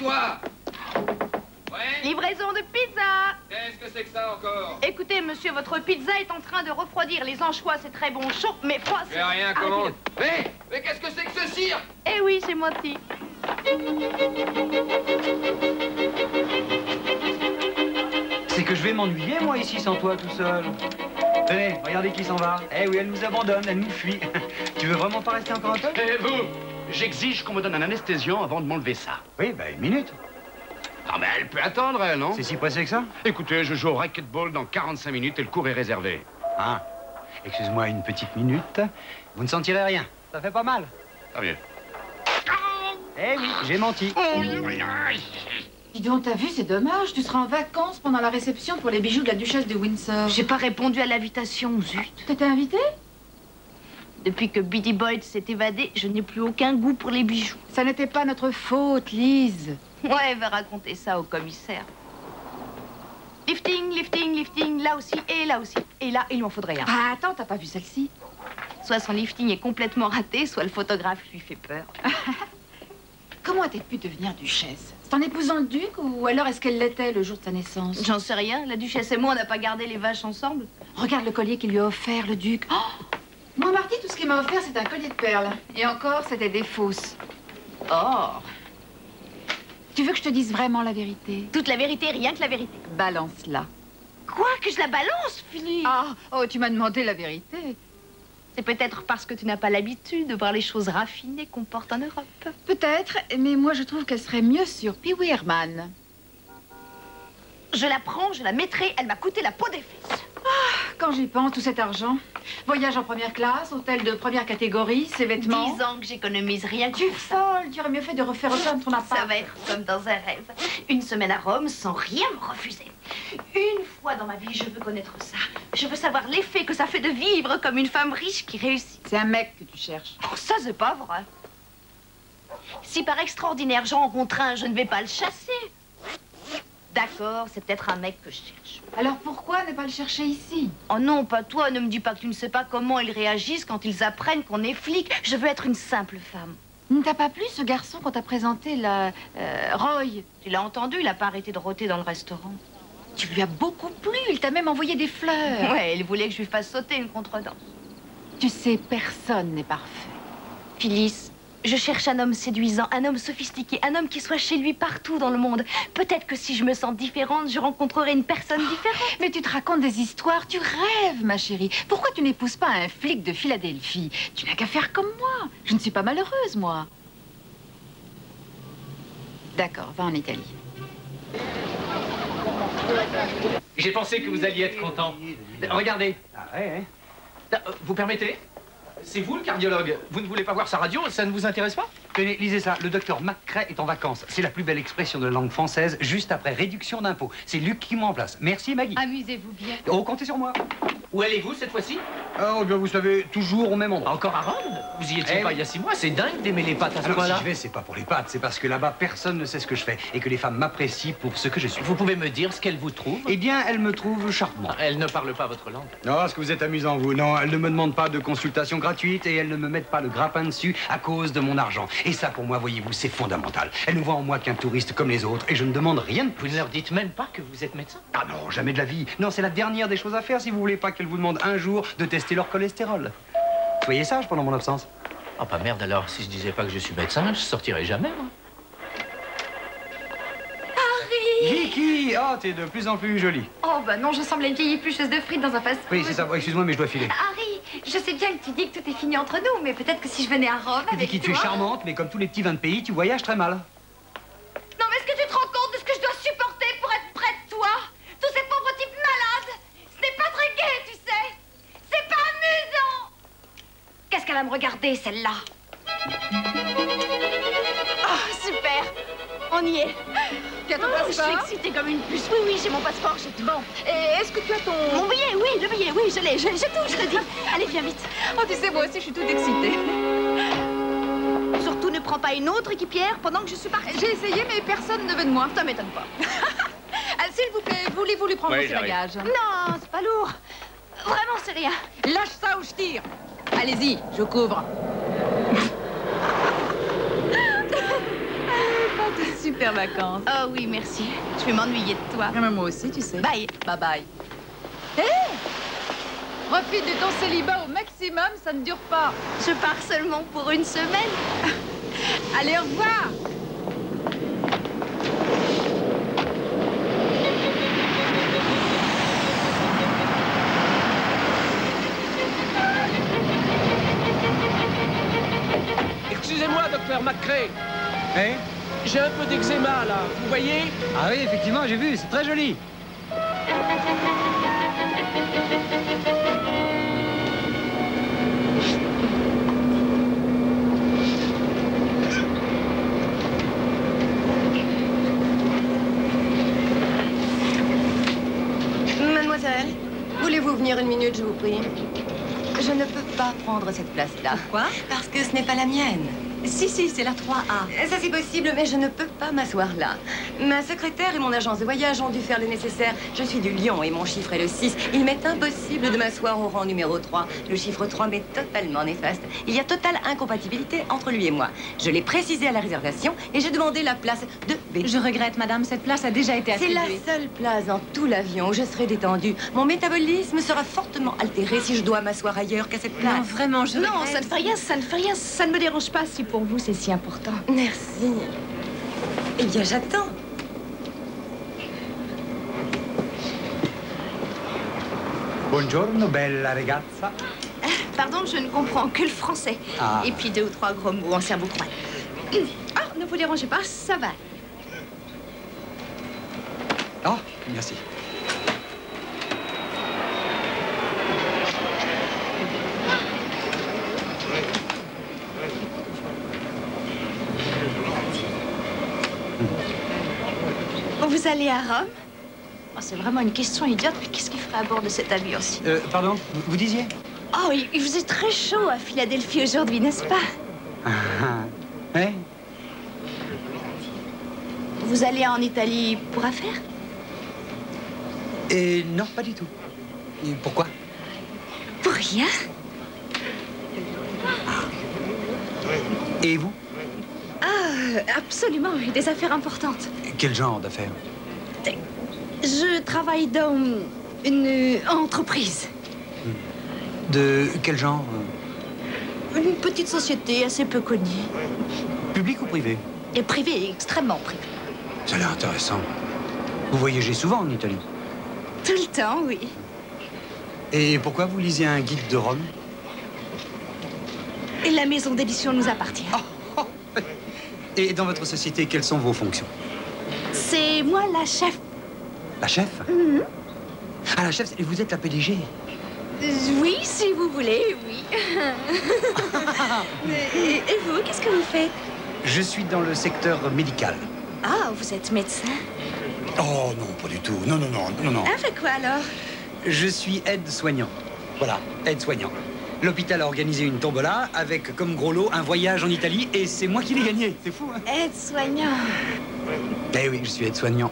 moi. Ouais. Livraison de pizza. Qu'est-ce que c'est que ça encore? Écoutez, monsieur, votre pizza est en train de refroidir. Les anchois, c'est très bon chaud, mais froid, c'est... Fais rien, commande. Mais qu'est-ce que c'est que ce cirque? Eh oui, c'est moi petit. C'est que je vais m'ennuyer, moi, ici, sans toi, tout seul. Tenez, regardez qui s'en va. Eh oui, elle nous abandonne, elle nous fuit. Tu veux vraiment pas rester encore un peu? Et vous? J'exige qu'on me donne un anesthésiant avant de m'enlever ça. Oui, bah, une minute. Ah, mais elle peut attendre, elle, non? C'est si pressé que ça? Écoutez, je joue au racquetball dans 45 minutes et le cours est réservé. Ah, excuse-moi une petite minute. Vous ne sentirez rien. Ça fait pas mal. Très bien. Eh oui, j'ai menti. Dis donc, t'as vu, c'est dommage. Tu seras en vacances pendant la réception pour les bijoux de la duchesse de Windsor. J'ai pas répondu à l'invitation, zut. T'étais invitée? Depuis que Biddy Boyd s'est évadé, je n'ai plus aucun goût pour les bijoux. Ça n'était pas notre faute, Lise. Ouais, va raconter ça au commissaire. Lifting, lifting, lifting, là aussi et là aussi. Et là, il m'en faudrait un. Ah, attends, t'as pas vu celle-ci? Soit son lifting est complètement raté, soit le photographe lui fait peur. Comment a-t-elle pu devenir duchesse? C'est en épousant le duc ou alors est-ce qu'elle l'était le jour de sa naissance? J'en sais rien. La duchesse et moi, on n'a pas gardé les vaches ensemble. Regarde le collier qu'il lui a offert, le duc. Oh, moi, Marty, tout ce qu'il m'a offert, c'est un collier de perles. Et encore, c'était des fausses. Or. Tu veux que je te dise vraiment la vérité? Toute la vérité, rien que la vérité. Balance-la. Quoi? Que je la balance, Philippe? Ah, oh, tu m'as demandé la vérité. C'est peut-être parce que tu n'as pas l'habitude de voir les choses raffinées qu'on porte en Europe. Peut-être, mais moi, je trouve qu'elle serait mieux sur Pee Wee Herman. Je la prends, je la mettrai, elle m'a coûté la peau des fesses. Quand j'y pense, tout cet argent. Voyage en première classe, hôtel de première catégorie, ses vêtements. 10 ans que j'économise rien que Tu es pour ça. folle, tu aurais mieux fait de refaire autant de ton appart. Ça va être comme dans un rêve. Une semaine à Rome sans rien me refuser. Une fois dans ma vie, je veux connaître ça. Je veux savoir l'effet que ça fait de vivre comme une femme riche qui réussit. C'est un mec que tu cherches. Oh, ça, c'est pas vrai. Si par extraordinaire j'en rencontre un, je ne vais pas le chasser. D'accord, c'est peut-être un mec que je cherche. Alors pourquoi ne pas le chercher ici? Oh non, pas toi, ne me dis pas que tu ne sais pas comment ils réagissent quand ils apprennent qu'on est flic. Je veux être une simple femme. Ne t'a pas plu ce garçon qu'on t'a présenté, là, Roy? Tu l'as entendu, il n'a pas arrêté de rôter dans le restaurant. Tu lui as beaucoup plu, il t'a même envoyé des fleurs. Ouais, il voulait que je lui fasse sauter une contredanse. Tu sais, personne n'est parfait. Phyllis, je cherche un homme séduisant, un homme sophistiqué, un homme qui soit chez lui partout dans le monde. Peut-être que si je me sens différente, je rencontrerai une personne différente. Mais tu te racontes des histoires, tu rêves, ma chérie. Pourquoi tu n'épouses pas un flic de Philadelphie? Tu n'as qu'à faire comme moi. Je ne suis pas malheureuse, moi. D'accord, va en Italie. J'ai pensé que vous alliez être content. Regardez. Ah, ouais. Vous permettez? C'est vous le cardiologue. Vous ne voulez pas voir sa radio? Ça ne vous intéresse pas? Tenez, lisez ça. Le docteur McCrae est en vacances. C'est la plus belle expression de la langue française, juste après réduction d'impôts. C'est Luc qui me remplace. Merci, Maggie. Amusez-vous bien. Oh, comptez sur moi. Où allez-vous cette fois-ci? Oh, bien, vous savez, toujours au même endroit. Encore à Rome? Vous y étiez Eh pas oui. il y a 6 mois? C'est dingue d'aimer les pâtes à ce Alors, point-là. si je vais, c'est pas pour les pâtes, c'est parce que là-bas, personne ne sait ce que je fais et que les femmes m'apprécient pour ce que je suis. Vous pouvez me dire ce qu'elle vous trouve? Eh bien, elles me trouvent charmant. Elle ne parle pas votre langue. Non, est-ce que vous êtes amusant, vous? Non, elles ne me demandent pas de consultation gratuite et elles ne me mettent pas le grappin dessus à cause de mon argent. Et ça, pour moi, voyez-vous, c'est fondamental. Elles ne voient en moi qu'un touriste comme les autres et je ne demande rien de Vous plus. ne leur dites même pas que vous êtes médecin? Ah non, jamais de la vie. Non, c'est la dernière des choses à faire si vous voulez pas qu'elles vous demandent un jour de tester leur cholestérol. Soyez sage pendant mon absence. Ah, pas merde alors. Si je disais pas que je suis médecin, je sortirais jamais, moi. Vicky! Oh, t'es de plus en plus jolie. Oh, bah non, je semble une vieille éplucheuse de frites dans un fast-food. Oui, c'est ça. Excuse-moi, mais je dois filer. Harry, je sais bien que tu dis que tout est fini entre nous, mais peut-être que si je venais à Rome avec Vicky, tu es toi... charmante, mais comme tous les petits vins de pays, tu voyages très mal. Non, mais est-ce que tu te rends compte de ce que je dois supporter pour être près de toi? Tous ces pauvres types malades. Ce n'est pas très gai, tu sais. C'est pas amusant. Qu'est-ce qu'elle va me regarder, celle-là? Oh, super. On y est. Tu as ton Oh, je suis passeport? excitée comme une puce. Oui, oui, j'ai mon passeport, j'ai tout. Bon, et est-ce que tu as ton... Mon billet, oui, le billet, oui, je l'ai, j'ai tout, je te dis. Allez, viens vite. Oh, tu sais, moi aussi, je suis toute excitée. Surtout, ne prends pas une autre équipière pendant que je suis partie. J'ai essayé, mais personne ne veut de moi. Ça m'étonne pas. S'il vous plaît, voulez-vous lui prendre Oui, ses j'arrive. bagages? Non, c'est pas lourd. Vraiment, c'est rien. Lâche ça ou je tire. Allez-y, je couvre. T'es super super vacances. Oh oui, merci. Je vais m'ennuyer de toi. Ah, mais moi aussi, tu sais. Bye. Bye bye. Hé Profite de ton célibat au maximum, ça ne dure pas. Je pars seulement pour une semaine. Allez, au revoir. Excusez-moi, docteur McCrae. Eh? J'ai un peu d'eczéma, là. Vous voyez? Ah oui, effectivement, j'ai vu, c'est très joli. Mademoiselle, voulez-vous venir une minute, je vous prie? Je ne peux pas prendre cette place-là. Pourquoi? Parce que ce n'est pas la mienne. Si, c'est la 3A. Ça, c'est possible, mais je ne peux pas m'asseoir là. Ma secrétaire et mon agence de voyage ont dû faire le nécessaire. Je suis du Lion et mon chiffre est le 6. Il m'est impossible de m'asseoir au rang numéro 3. Le chiffre 3 m'est totalement néfaste. Il y a totale incompatibilité entre lui et moi. Je l'ai précisé à la réservation et j'ai demandé la place de B. Je regrette, madame, cette place a déjà été C'est attribuée. la seule place dans tout l'avion où je serai détendue. Mon métabolisme sera fortement altéré si je dois m'asseoir ailleurs qu'à cette place. Non, vraiment, je Non, regrette. ça ne fait rien, ça ne fait rien. Ça ne me dérange pas si pour vous c'est si important. Merci. Eh bien, j'attends. Buongiorno, bella ragazza. Pardon, je ne comprends que le français. Ah. Et puis 2 ou 3 gros mots en serbo-croate. Ah, ne vous dérangez pas, ça va. Oh, merci. Vous allez à Rome? Oh, c'est vraiment une question idiote, mais qu'est-ce qu'il ferait à bord de cet avion-ci? Pardon, vous disiez? Oh, il faisait très chaud à Philadelphie aujourd'hui, n'est-ce pas? Ouais. Vous allez en Italie pour affaires? Et non, pas du tout. Et pourquoi? Pour rien. Et vous? Ah, absolument, des affaires importantes. Quel genre d'affaires? Je travaille dans une entreprise. De quel genre? Une petite société assez peu connue. Public ou privé? Et privée, extrêmement privée. Ça a l'air intéressant. Vous voyagez souvent en Italie? Tout le temps, oui. Et pourquoi vous lisez un guide de Rome? Et la maison d'édition nous appartient. Et dans votre société, quelles sont vos fonctions? C'est moi la chef. La chef? Ah, la chef, et vous êtes la PDG? Oui, si vous voulez, oui. Et vous, qu'est-ce que vous faites? Je suis dans le secteur médical. Ah, vous êtes médecin? Oh non, pas du tout. Non. Ah, fait quoi alors? Je suis aide-soignant. Voilà, aide-soignant. L'hôpital a organisé une tombola avec comme gros lot un voyage en Italie et c'est moi qui l'ai gagné. C'est fou, hein? Aide-soignant. Eh oui, je suis aide-soignant.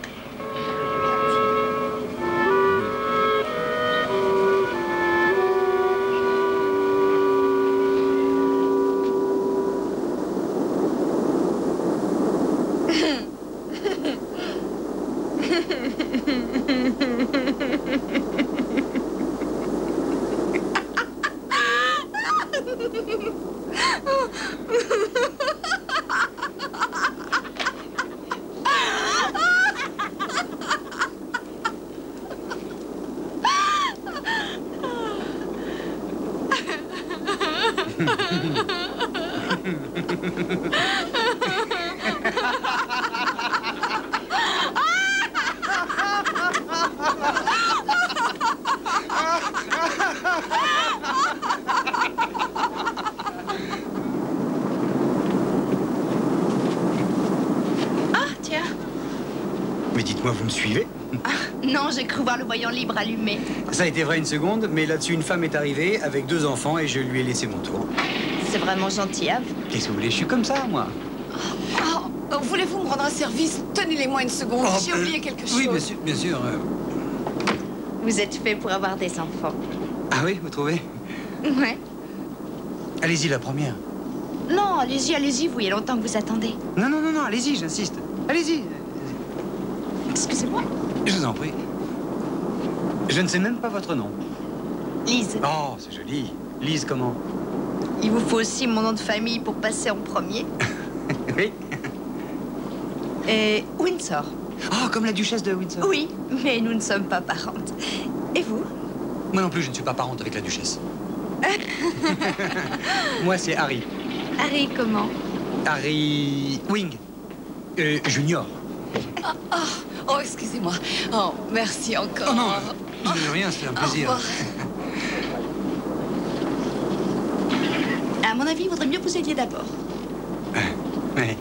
Mais dites-moi, vous me suivez? Non, j'ai cru voir le voyant libre allumé. Ça a été vrai une seconde, mais là-dessus, une femme est arrivée avec 2 enfants et je lui ai laissé mon tour. C'est vraiment gentil à vous. Qu'est-ce que vous voulez? Je suis comme ça, moi. Oh, voulez-vous me rendre un service? Tenez-les-moi une seconde, j'ai oublié quelque chose. Oui, bien sûr. Vous êtes fait pour avoir des enfants. Ah oui, vous trouvez? Ouais. Allez-y, la première. Non, allez-y, allez-y, vous, il y a longtemps que vous attendez. Non, non, non, non, allez-y, j'insiste. Allez-y. Excusez-moi. Je vous en prie. Je ne sais même pas votre nom. Lise. Oh, c'est joli. Lise comment? Il vous faut aussi mon nom de famille pour passer en premier. Oui. Et Windsor. Oh, comme la duchesse de Windsor. Oui, mais nous ne sommes pas parentes. Et vous? Moi non plus, je ne suis pas parente avec la duchesse. Moi, c'est Harry. Harry comment? Harry Wing. Junior. Oh, excusez-moi. Oh, merci encore. Oh non, de rien, c'était un plaisir. Au revoir. À mon avis, il vaudrait mieux que vous aidiez d'abord. Ouais.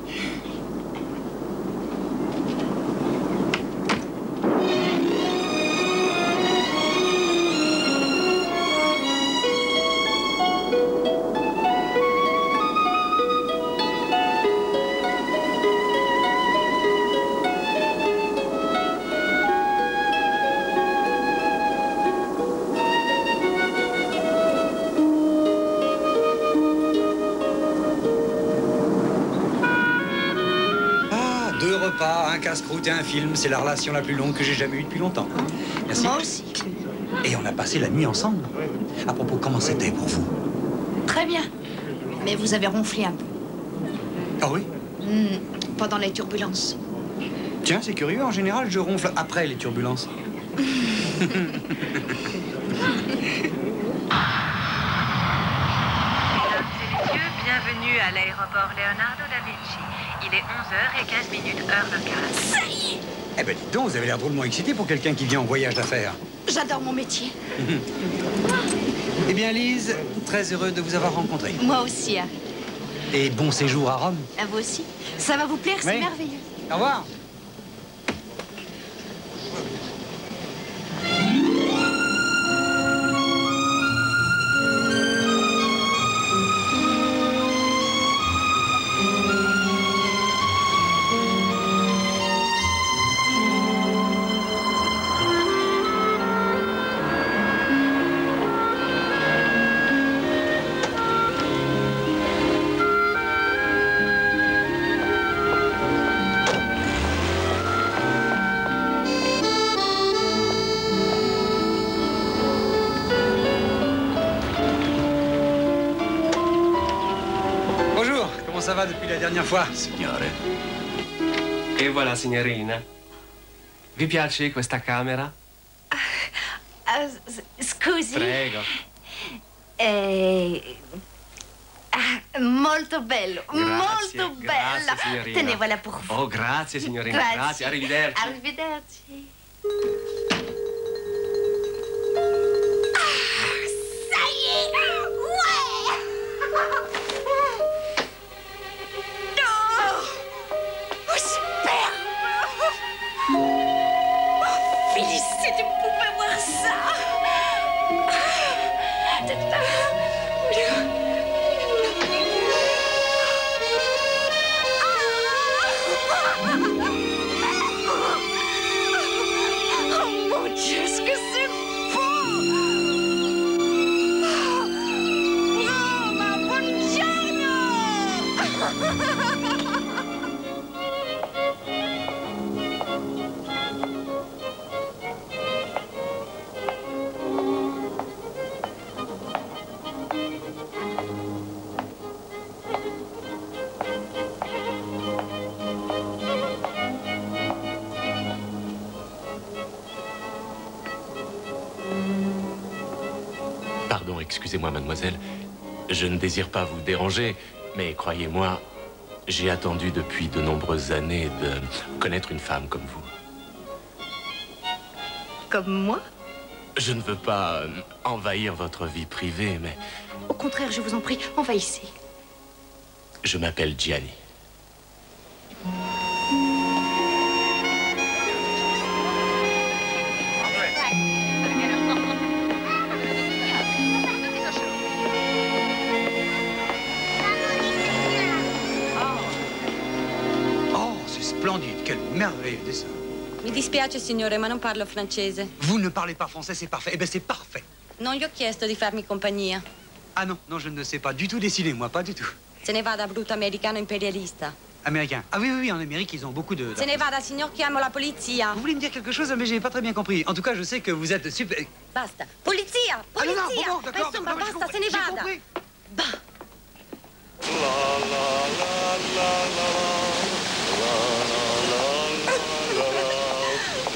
Un casse-croûte et un film, c'est la relation la plus longue que j'ai jamais eue depuis longtemps. Merci. Moi aussi. Et on a passé la nuit ensemble. À propos, comment c'était pour vous? Très bien. Mais vous avez ronflé un peu. Ah oui? Pendant les turbulences. Tiens, c'est curieux, en général, je ronfle après les turbulences. Mesdames et messieurs, bienvenue à l'aéroport Leonardo da Vinci. Il est 11h15, heure locale. Ça y est! Eh ben, dites donc, vous avez l'air drôlement excité pour quelqu'un qui vient en voyage d'affaires. J'adore mon métier. Eh bien, Lise, très heureux de vous avoir rencontré. Moi aussi, Harry. Et bon séjour à Rome. À vous aussi. Ça va vous plaire, c'est Oui. merveilleux. Au revoir. Ça va depuis la dernière fois? Signore. E voilà, signorina. Vi piace questa camera? Scusi. Prego. Molto bello, Grazie, molto grazie, bella. signorina. Tenez, voilà pour vous. Oh, grazie, signorina. Grazie. Arrivederci. Arrivederci. Ça y est! Ouais! Oh, superbe! Oh, Phyllis, si tu pouvais voir ça! Oh mon Dieu, est-ce que c'est beau! Roma, buongiorno! Pardon, excusez-moi, mademoiselle. Je ne désire pas vous déranger, mais croyez-moi, j'ai attendu depuis de nombreuses années de connaître une femme comme vous. Comme moi? Je ne veux pas envahir votre vie privée, mais Au contraire, je vous en prie, envahissez. je m'appelle Gianni. Oh, c'est splendide. Quel merveilleux dessin. Mi dispiace, signore, ma non parlo francese. Vous ne parlez pas français, c'est parfait. Eh bien, c'est parfait. Non gli ho chiesto di farmi compagnia. Ah non, non, je ne sais pas du tout dessiner, moi, pas du tout. Se ne vada, brutto americano imperialista. Américain. Ah oui, oui, oui, en Amérique, ils ont beaucoup de... Se ne vada, signor, chiamo la polizia. Vous voulez me dire quelque chose, mais j'ai pas très bien compris. En tout cas, je sais que vous êtes super... Basta. Polizia! Polizia! Ah, non, non, bon, d'accord, Insomma, d'accord, basta, se ne j'ai vada. compris. Bah.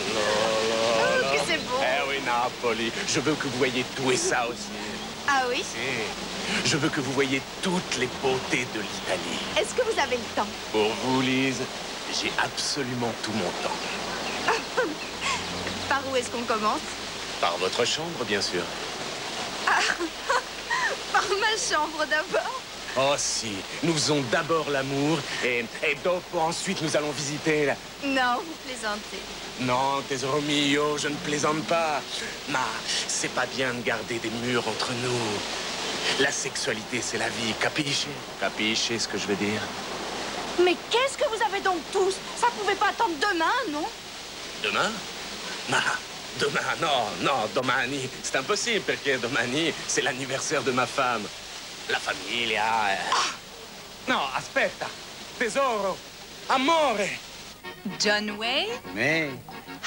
Oh, que c'est beau. Eh oui, Napoli. Je veux que vous voyez tout et ça aussi. Ah oui? Je veux que vous voyez toutes les beautés de l'Italie. Est-ce que vous avez le temps? Pour vous, Lise, j'ai absolument tout mon temps. Par où est-ce qu'on commence? Par votre chambre, bien sûr. Par ma chambre d'abord. Oh si, nous faisons d'abord l'amour et ensuite nous allons visiter la... Non, vous plaisantez. Non, tesoro mio, je ne plaisante pas. Ma, c'est pas bien de garder des murs entre nous. La sexualité, c'est la vie, capisce? Capisce ce que je veux dire? Mais qu'est-ce que vous avez donc tous? Ça pouvait pas attendre demain, non? Demain? Ma, demain, non, domani. C'est impossible, parce que domani, c'est l'anniversaire de ma femme. La famiglia... No, aspetta. Tesoro, amore. John Wayne, Mais...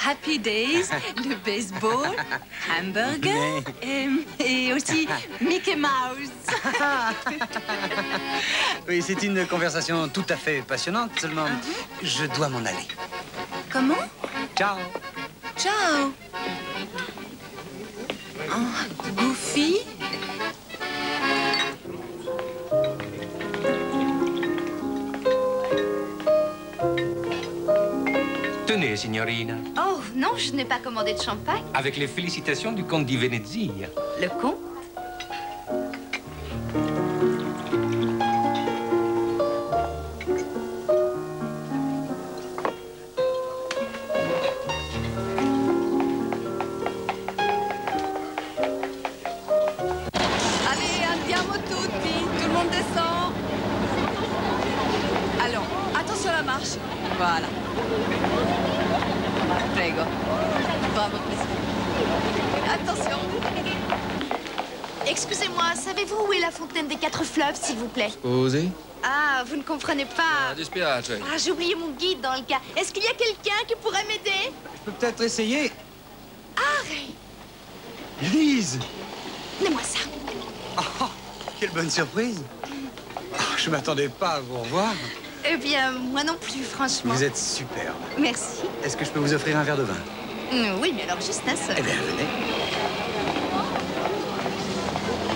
Happy Days, le baseball, hamburger et aussi Mickey Mouse. Oui, c'est une conversation tout à fait passionnante, seulement je dois m'en aller. Comment? Ciao. Ciao. Oh, Goofy. Tenez, signorina, Oh, non, je n'ai pas commandé de champagne. avec les félicitations du comte di Venezia. Le comte? Allez, andiamo tutti. Tout le monde descend. Allons, attention à la marche. Voilà. Prego. Bravo, président. Attention. Excusez-moi, savez-vous où est la fontaine des 4 fleuves, s'il vous plaît? Scusi? Ah, vous ne comprenez pas. Dispiace. Ah, j'ai oublié mon guide dans le cas. Est-ce qu'il y a quelqu'un qui pourrait m'aider? Je peux peut-être essayer. Harry, Lise! donne-moi ça. Oh, quelle bonne surprise. Oh, je m'attendais pas à vous revoir. Eh bien, moi non plus, franchement. Vous êtes superbe. Merci. Est-ce que je peux vous offrir un verre de vin? Oui, mais alors juste un seul. Eh bien, venez.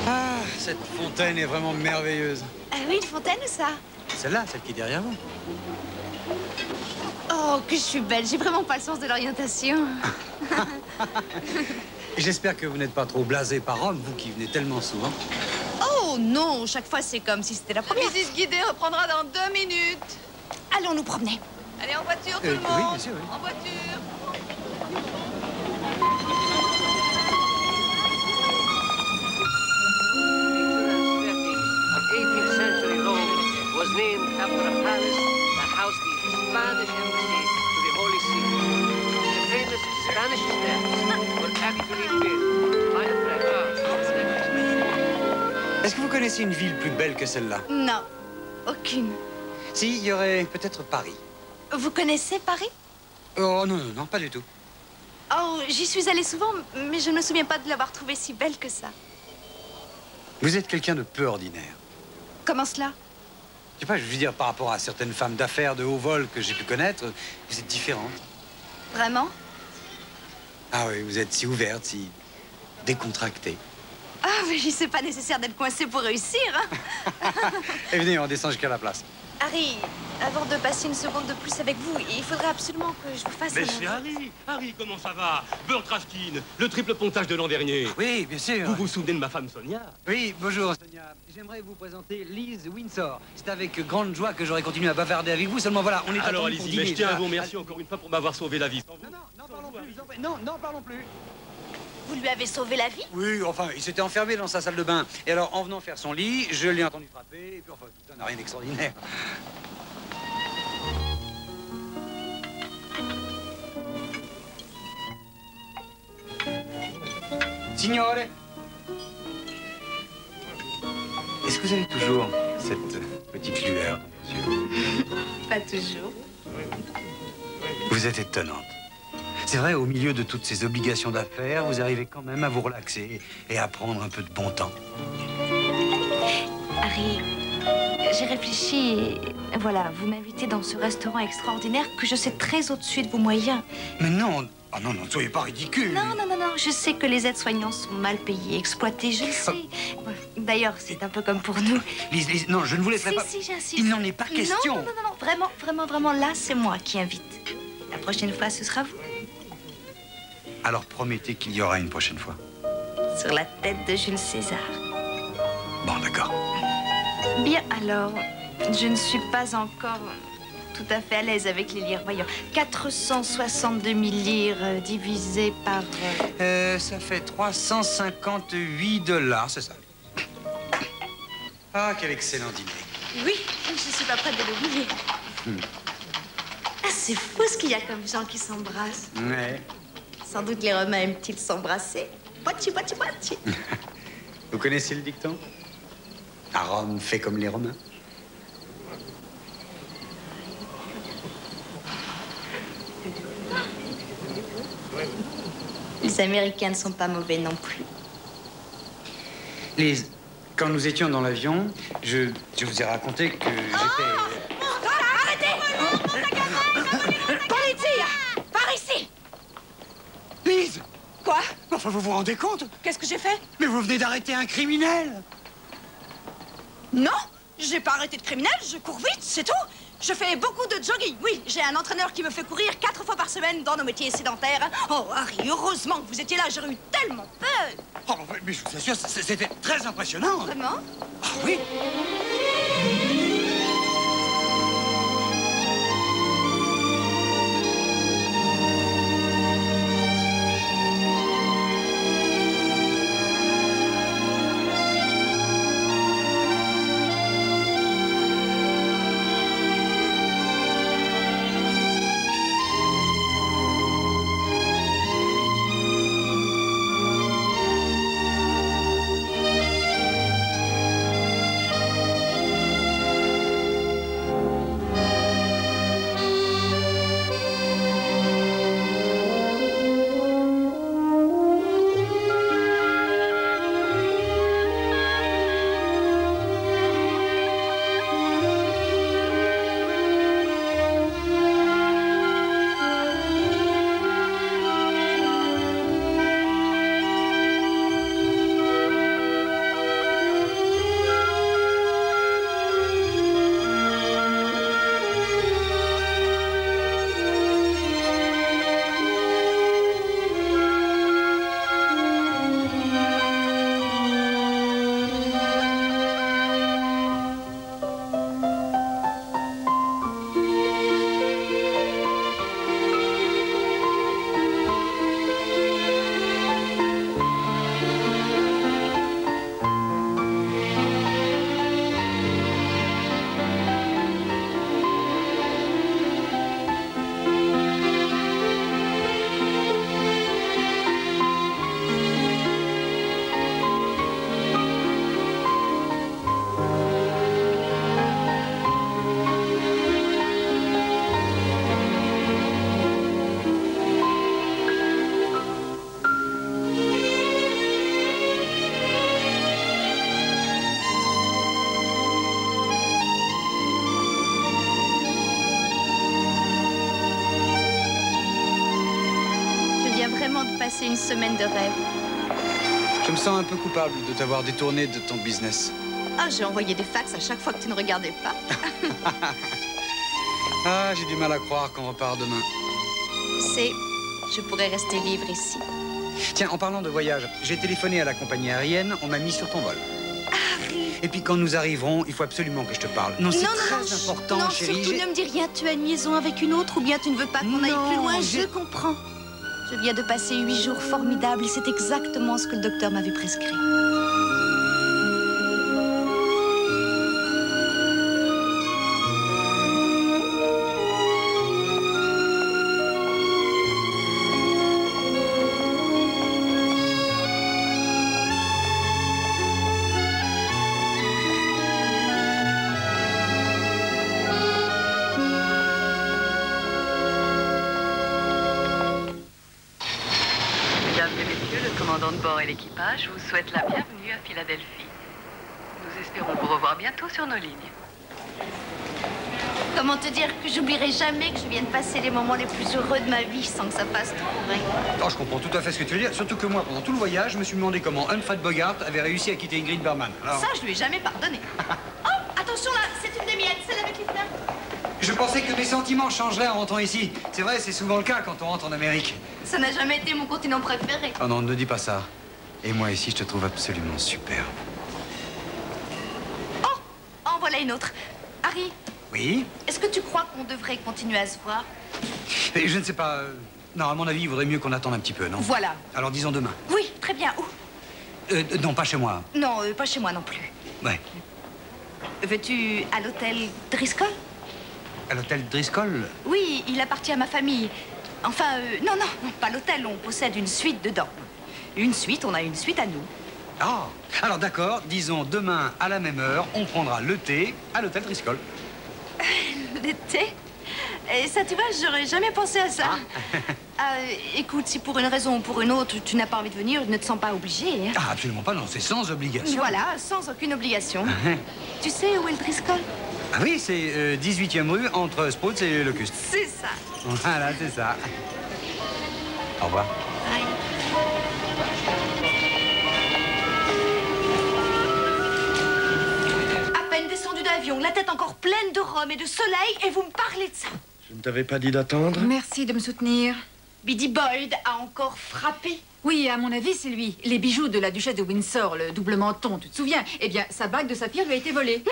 Ah, cette fontaine est vraiment merveilleuse. Ah oui, une fontaine, ça? Celle-là, celle qui est derrière vous. Oh, que je suis belle. J'ai vraiment pas le sens de l'orientation. J'espère que vous n'êtes pas trop blasé par Rome, vous qui venez tellement souvent. Oh non, chaque fois c'est comme si c'était la La première. visite guidée reprendra dans 2 minutes. Allons nous promener. Allez, en voiture, tout le Oui, monde. bien sûr, oui. En voiture. 18th century Rome was named after a palace that housed the Spanish embassy to the Holy See. The famous Spanish steps were actually built by the French. Est-ce que vous connaissez une ville plus belle que celle-là? Non, aucune. Si, il y aurait peut-être Paris. Vous connaissez Paris? Oh non, non, non, pas du tout. Oh, j'y suis allée souvent, mais je ne me souviens pas de l'avoir trouvée si belle que ça. Vous êtes quelqu'un de peu ordinaire. Comment cela? Je sais pas, je veux dire, par rapport à certaines femmes d'affaires de haut vol que j'ai pu connaître, vous êtes différente. Vraiment? Ah oui, vous êtes si ouverte, si décontractée. Ah, mais c'est pas nécessaire d'être coincé pour réussir, hein. Et venez, on descend jusqu'à la place. Harry, avant de passer une seconde de plus avec vous, il faudrait absolument que je vous fasse Mais un c'est aveu. Harry. Harry, comment ça va? Beurre Raskin, le triple pontage de l'an dernier. Oui, bien sûr. Vous vous souvenez de ma femme Sonia? Oui, bonjour Sonia. J'aimerais vous présenter Lise Windsor. C'est avec grande joie que j'aurais continué à bavarder avec vous, seulement voilà, on est Alors attendu pour allez-y, mais dîner. je tiens à vous remercier encore une fois pour m'avoir sauvé la vie. Sans vous, Non, parlons plus, je vous en prie. Non, parlons plus. Vous lui avez sauvé la vie? Oui, enfin, il s'était enfermé dans sa salle de bain. Et alors, en venant faire son lit, je l'ai entendu frapper, et puis enfin, tout ça n'a rien d'extraordinaire. Signore! Est-ce que vous avez toujours cette petite lueur dans vos yeux. Pas toujours. Vous êtes étonnante. C'est vrai, au milieu de toutes ces obligations d'affaires, vous arrivez quand même à vous relaxer et à prendre un peu de bon temps. Harry, j'ai réfléchi et voilà, vous m'invitez dans ce restaurant extraordinaire que je sais très au-dessus de vos moyens. Mais non, oh non, ne soyez pas ridicule. Non, je sais que les aides-soignants sont mal payés, exploités, je le sais. D'ailleurs, c'est un peu comme pour nous. Lise, non, je ne vous laisserai pas... Si, j'insiste. Il n'en est pas question. Non, vraiment, là, c'est moi qui invite. La prochaine fois, ce sera vous. Alors promettez qu'il y aura une prochaine fois. Sur la tête de Jules César. Bon, d'accord. Bien, alors, je ne suis pas encore tout à fait à l'aise avec les lires. Voyons, 462 000 lires divisé par... Ça fait 358 $, c'est ça. Ah, quel excellent dîner. Oui, je ne suis pas prête de l'oublier. Ah, c'est fou ce qu'il y a comme gens qui s'embrassent. Ouais. Sans doute les Romains aiment-ils s'embrasser. Pochi. Vous connaissez le dicton? À Rome, fait comme les Romains. Les Américains ne sont pas mauvais non plus. Lise, quand nous étions dans l'avion, je vous ai raconté que j'étais... Arrêtez! Politia! Par ici! Lise! Quoi? Enfin, vous vous rendez compte? Qu'est-ce que j'ai fait? Mais vous venez d'arrêter un criminel! Non, j'ai pas arrêté de criminel, je cours vite, c'est tout. Je fais beaucoup de jogging, oui. J'ai un entraîneur qui me fait courir 4 fois par semaine dans nos métiers sédentaires. Oh, Harry, heureusement que vous étiez là, j'aurais eu tellement peur. Oh, mais je vous assure, c'était très impressionnant. Vraiment? Ah oui. De passer une semaine de rêve. Je me sens un peu coupable de t'avoir détourné de ton business. Ah, j'ai envoyé des fax à chaque fois que tu ne regardais pas. Ah, j'ai du mal à croire qu'on repart demain. C'est... Je pourrais rester vivre ici. Tiens, en parlant de voyage, j'ai téléphoné à la compagnie aérienne, on m'a mis sur ton vol. Harry. Et puis quand nous arriverons, il faut absolument que je te parle. Non, c'est très important, non, chérie. Surtout ne me dis rien, tu as une liaison avec une autre ou bien tu ne veux pas qu'on aille plus loin, je comprends. Je viens de passer 8 jours formidables et c'est exactement ce que le docteur m'avait prescrit. commandant de bord et l'équipage vous souhaitent la bienvenue à Philadelphie. Nous espérons vous revoir bientôt sur nos lignes. Comment te dire que j'oublierai jamais que je vienne passer les moments les plus heureux de ma vie sans que ça fasse trop vrai. Oh, je comprends tout à fait ce que tu veux dire. Surtout que moi, pendant tout le voyage, je me suis demandé comment Humphrey Bogart avait réussi à quitter Ingrid Bergman. Alors... Ça, je lui ai jamais pardonné. Oh, attention là, c'est une des miettes, celle avec les fleurs. Je pensais que mes sentiments changeraient en rentrant ici. C'est vrai, c'est souvent le cas quand on rentre en Amérique. Ça n'a jamais été mon continent préféré. Oh non, ne dis pas ça. Et moi ici, je te trouve absolument super. Oh, en voilà une autre. Harry. Oui? Est-ce que tu crois qu'on devrait continuer à se voir? Et je ne sais pas. Non, à mon avis, il vaudrait mieux qu'on attende un petit peu, non? Voilà. Alors disons demain. Oui, très bien. Où? Non, pas chez moi. Non, pas chez moi non plus. Ouais. Veux-tu à l'hôtel Driscoll? À l'hôtel Driscoll? Oui, il appartient à ma famille. Enfin, non, pas l'hôtel. On possède une suite dedans. Une suite, on a une suite à nous. Ah, alors d'accord, disons demain à la même heure, on prendra le thé à l'hôtel Driscoll. Le thé? Et ça, tu vois, j'aurais jamais pensé à ça. Écoute, si pour une raison ou pour une autre, tu n'as pas envie de venir, ne te sens pas obligé. Hein. Ah, absolument pas, non, c'est sans obligation. Voilà, sans aucune obligation. Tu sais où est le Driscoll? Ah oui, c'est 18e rue, entre Sprouts et Locust. C'est ça. Voilà, c'est ça. Au revoir. Bye. À peine descendu d'avion, la tête encore pleine de rhum et de soleil, et vous me parlez de ça. Je ne t'avais pas dit d'attendre? Merci de me soutenir. Biddy Boyd a encore frappé. Oui, à mon avis, c'est lui. Les bijoux de la duchesse de Windsor, le double menton, tu te souviens? Eh bien, sa bague de saphir lui a été volée.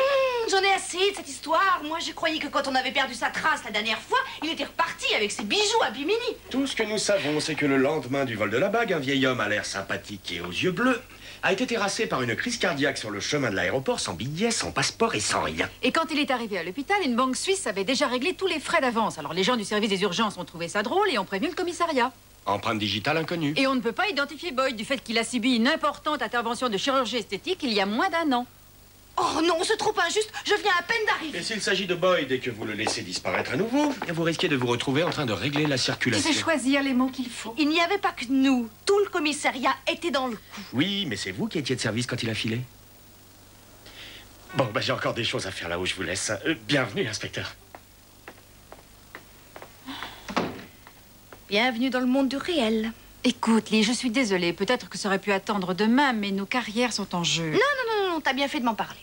J'en ai assez de cette histoire. Moi, j'ai croyé que quand on avait perdu sa trace la dernière fois, il était reparti avec ses bijoux à Bimini. Tout ce que nous savons, c'est que le lendemain du vol de la bague, un vieil homme à l'air sympathique et aux yeux bleus a été terrassé par une crise cardiaque sur le chemin de l'aéroport, sans billet, sans passeport et sans rien. Et quand il est arrivé à l'hôpital, une banque suisse avait déjà réglé tous les frais d'avance. Alors les gens du service des urgences ont trouvé ça drôle et ont prévenu le commissariat. Empreinte digitale inconnue. Et on ne peut pas identifier Boyd du fait qu'il a subi une importante intervention de chirurgie esthétique il y a moins d'1 an. Oh non, c'est trop injuste. Je viens à peine d'arriver. Et s'il s'agit de Boyd et que vous le laissez disparaître à nouveau, vous risquez de vous retrouver en train de régler la circulation. Tu sais choisir les mots qu'il faut. Il n'y avait pas que nous. Tout le commissariat était dans le coup. Oui, mais c'est vous qui étiez de service quand il a filé. Bon, j'ai encore des choses à faire là où je vous laisse. Bienvenue, inspecteur. Bienvenue dans le monde du réel. Écoute, Lee, je suis désolée. Peut-être que ça aurait pu attendre demain, mais nos carrières sont en jeu. Non, t'as bien fait de m'en parler.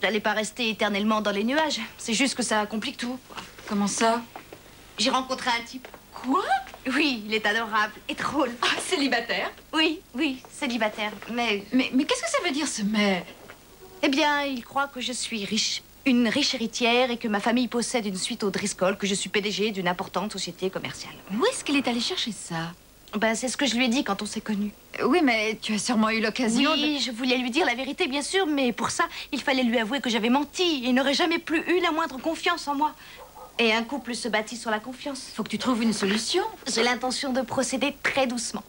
J'allais pas rester éternellement dans les nuages. C'est juste que ça complique tout. Comment ça? J'ai rencontré un type. Quoi? Oui, il est adorable et drôle. Ah, célibataire? Oui, célibataire. Mais qu'est-ce que ça veut dire, ce mais? Eh bien, il croit que je suis riche. Une riche héritière et que ma famille possède une suite au Driscoll, que je suis PDG d'une importante société commerciale. Où est-ce qu'il est allé chercher ça? Ben, c'est ce que je lui ai dit quand on s'est connus. Oui, mais tu as sûrement eu l'occasion Oui, je voulais lui dire la vérité, bien sûr, mais pour ça, il fallait lui avouer que j'avais menti et n'aurait jamais plus eu la moindre confiance en moi. Et un couple se bâtit sur la confiance. Faut que tu trouves une solution. J'ai l'intention de procéder très doucement.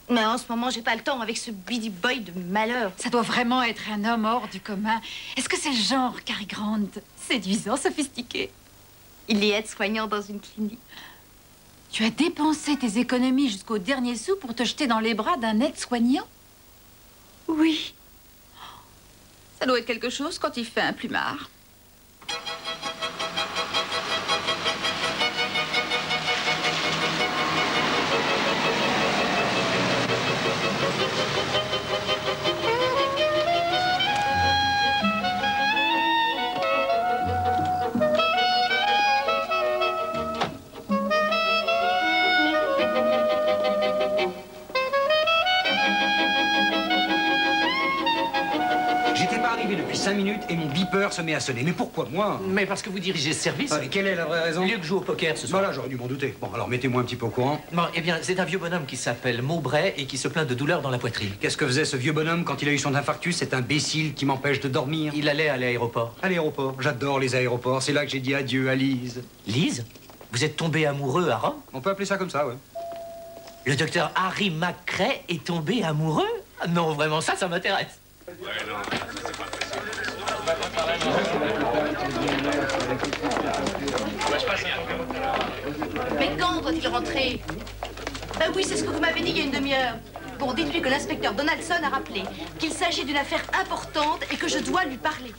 Mais en ce moment, j'ai pas le temps avec ce Biddy Boyd de malheur. Ça doit vraiment être un homme hors du commun. Est-ce que c'est le genre Cary Grant, séduisant, sophistiqué? Il est aide-soignant dans une clinique. Tu as dépensé tes économies jusqu'au dernier sou pour te jeter dans les bras d'un aide-soignant? Oui. Ça doit être quelque chose quand il fait un plumard. Depuis 5 minutes et mon beeper se met à sonner. Mais pourquoi moi? Mais parce que vous dirigez ce service. Et quelle est la vraie raison? Au lieu que je joue au poker ce soir. Voilà, j'aurais dû m'en douter. Bon, alors mettez-moi un petit peu au courant. Bon, eh bien, c'est un vieux bonhomme qui s'appelle Mowbray et qui se plaint de douleurs dans la poitrine. Qu'est-ce que faisait ce vieux bonhomme quand il a eu son infarctus? Cet imbécile qui m'empêche de dormir. Il allait à l'aéroport. À l'aéroport? J'adore les aéroports. C'est là que j'ai dit adieu à Lise. Lise? Vous êtes tombé amoureux à Rome? On peut appeler ça comme ça, ouais. Le docteur Harry McCrae est tombé amoureux? Non, vraiment, ça m'intéresse. Mais quand doit-il rentrer? Ben oui, c'est ce que vous m'avez dit il y a une demi-heure. Bon, dites-lui que l'inspecteur Donaldson a rappelé qu'il s'agit d'une affaire importante et que je dois lui parler.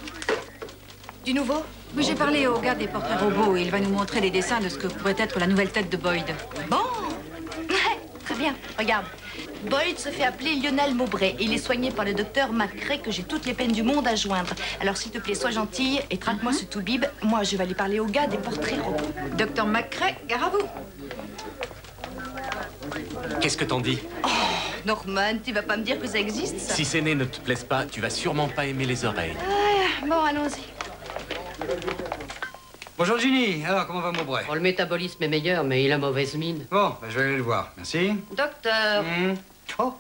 Du nouveau? Oui, j'ai parlé au gars des portraits robots et il va nous montrer les dessins de ce que pourrait être la nouvelle tête de Boyd. Bon. Très bien. Regarde. Boyd se fait appeler Lionel Mowbray et il est soigné par le docteur McCrae que j'ai toutes les peines du monde à joindre. Alors, s'il te plaît, sois gentille et traque-moi ce toubib. Moi, je vais aller parler au gars des portraits robots. Docteur McCrae, gare à vous. Qu'est-ce que t'en dis? Oh, Norman, tu vas pas me dire que ça existe, ça? Si ces nez ne te plaisent pas, tu vas sûrement pas aimer les oreilles. Ah, bon, allons-y. Bonjour Ginny, alors comment va Mowbray? Oh, le métabolisme est meilleur, mais il a mauvaise mine. Bon, ben, je vais aller le voir, merci. Docteur. Oh.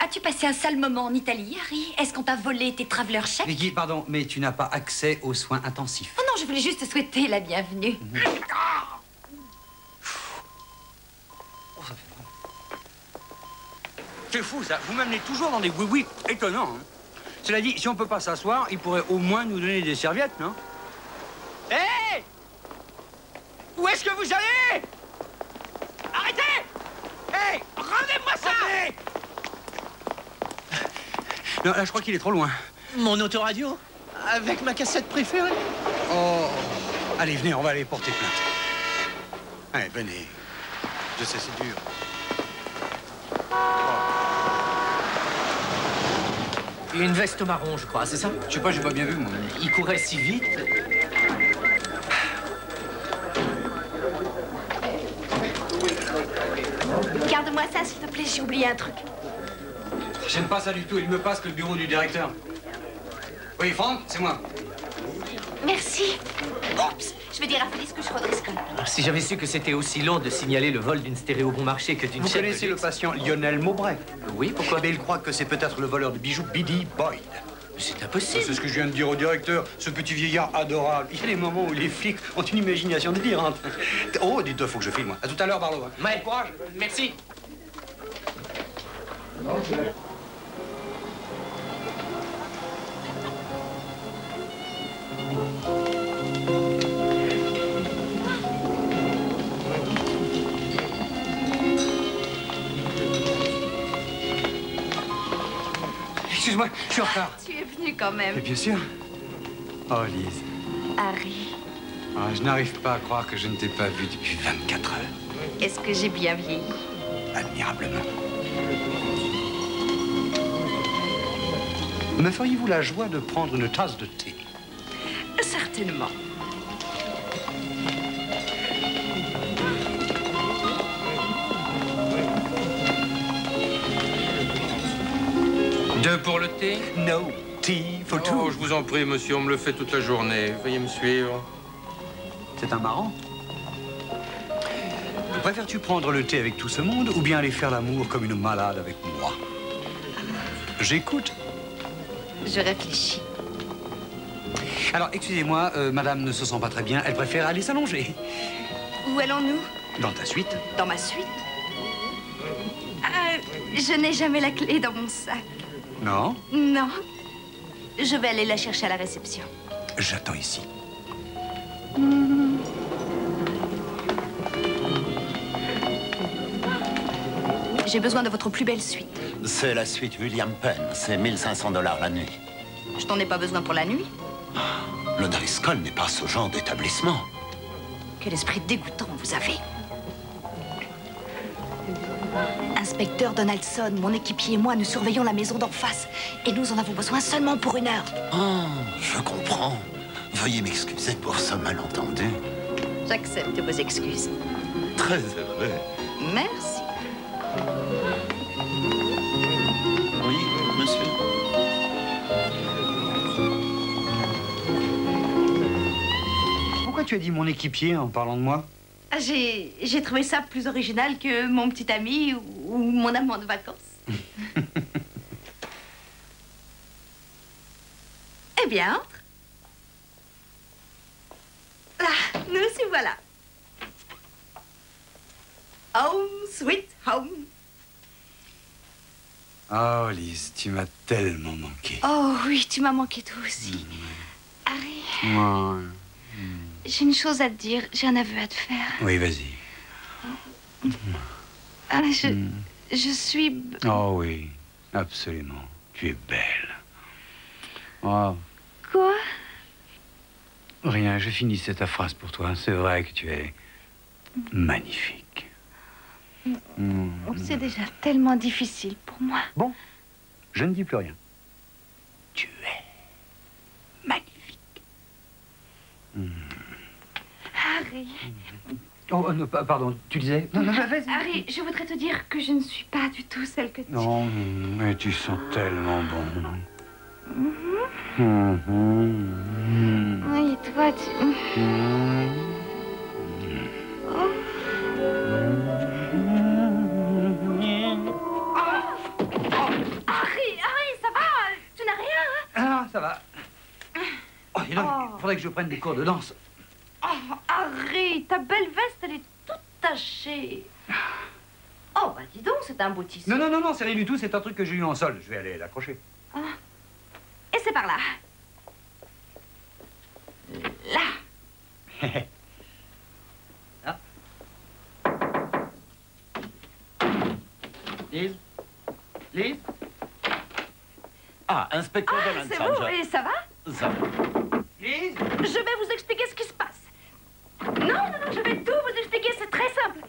As-tu passé un sale moment en Italie, Harry? Est-ce qu'on t'a volé tes traveler chèques? Vicky, pardon, mais tu n'as pas accès aux soins intensifs. Oh non, je voulais juste te souhaiter la bienvenue. C'est fou, ça. Vous m'amenez toujours dans des oui-oui étonnants. Hein. Cela dit, si on peut pas s'asseoir, il pourrait au moins nous donner des serviettes, non? Hé! Hey! Où est-ce que vous allez? Arrêtez! Hé! Hey! Rendez-moi ça! Non, là, je crois qu'il est trop loin. Mon autoradio? Avec ma cassette préférée? Oh! Allez, venez, on va aller porter plainte. Allez, venez. Je sais, c'est dur. Une veste marron, je crois, c'est ça? Je sais pas, j'ai pas bien vu, moi. Il courait si vite. Garde-moi ça, s'il te plaît, j'ai oublié un truc. J'aime pas ça du tout. Il me passe le bureau du directeur. Oui, Franck, c'est moi. Merci. Oups, je vais dire à Félix que je redresse comme. Si j'avais su que c'était aussi long de signaler le vol d'une stéréo bon marché que d'une Vous chaîne de connaissez le luxe. patient Lionel Mowbray? Oui, pourquoi? Mais il croit que c'est peut-être le voleur de bijoux Biddy Boyd. C'est impossible. C'est ce que je viens de dire au directeur. Ce petit vieillard adorable. Il y a des moments où les flics ont une imagination délirante. Oh, dites-toi, faut que je file, moi. À tout à l'heure, Barlow. Hein. Ouais, courage. Merci. Excuse-moi, je suis en retard. Tu es venu quand même. Mais bien sûr. Oh, Lise. Harry, Ah, je n'arrive pas à croire que je ne t'ai pas vu depuis 24 heures. est-ce que j'ai bien vieilli? Admirablement. Me feriez-vous la joie de prendre une tasse de thé? Certainement. Deux pour le thé? No tea for two. Oh, je vous en prie, monsieur, on me le fait toute la journée. Veuillez me suivre. C'est un marrant. Préfères-tu prendre le thé avec tout ce monde ou bien aller faire l'amour comme une malade avec moi? J'écoute. Je réfléchis. Alors, excusez-moi, madame ne se sent pas très bien. Elle préfère aller s'allonger. Où allons-nous? Dans ta suite? Dans ma suite? Je n'ai jamais la clé dans mon sac. Non? Non. Je vais aller la chercher à la réception. J'attends ici. J'ai besoin de votre plus belle suite. C'est la suite William Penn. C'est 1500 $ la nuit. Je t'en ai pas besoin pour la nuit. Le Driscoll n'est pas ce genre d'établissement. Quel esprit dégoûtant vous avez. Inspecteur Donaldson, mon équipier et moi, nous surveillons la maison d'en face. Et nous en avons besoin seulement pour 1 heure. Oh, je comprends. Veuillez m'excuser pour ce malentendu. J'accepte vos excuses. Très heureux. Merci. Oui, monsieur. Pourquoi tu as dit mon équipier en parlant de moi? J'ai trouvé ça plus original que mon petit ami ou mon amant de vacances. Eh bien, entre. Là, nous aussi voilà. Home, sweet home. Oh, Lise, tu m'as tellement manqué. Oh oui, tu m'as manqué toi aussi. Harry, Ouais. j'ai une chose à te dire. J'ai un aveu à te faire. Oui, vas-y. Ah, je suis... Oh oui, absolument. Tu es belle. Oh. Quoi? Rien, je finissais ta phrase pour toi. C'est vrai que tu es magnifique. C'est déjà tellement difficile pour moi. Bon, je ne dis plus rien. Tu es magnifique. Harry. Oh, non, pardon, tu disais? Non, vas-y. Harry, je voudrais te dire que je ne suis pas du tout celle que tu... Non, mais tu sens tellement bon. Oui, toi, tu... Oh. Harry, ça va? Tu n'as rien, hein? Ah, ça va. Oh, et donc, il faudrait que je prenne des cours de danse. Oh, Harry, ta belle veste, elle est toute tachée. Oh, bah dis donc, c'est un beau tissu. Non, c'est rien du tout, c'est un truc que j'ai eu en sol. Je vais aller l'accrocher. Ah. Et c'est par là. Là. Ah. Lise? Ah, inspecteur Ah, Dolan c'est Sanger. vous, et ça va? Ça va. Lise? Je vais vous expliquer ce qui se passe. Non, je vais tout vous expliquer, c'est très simple.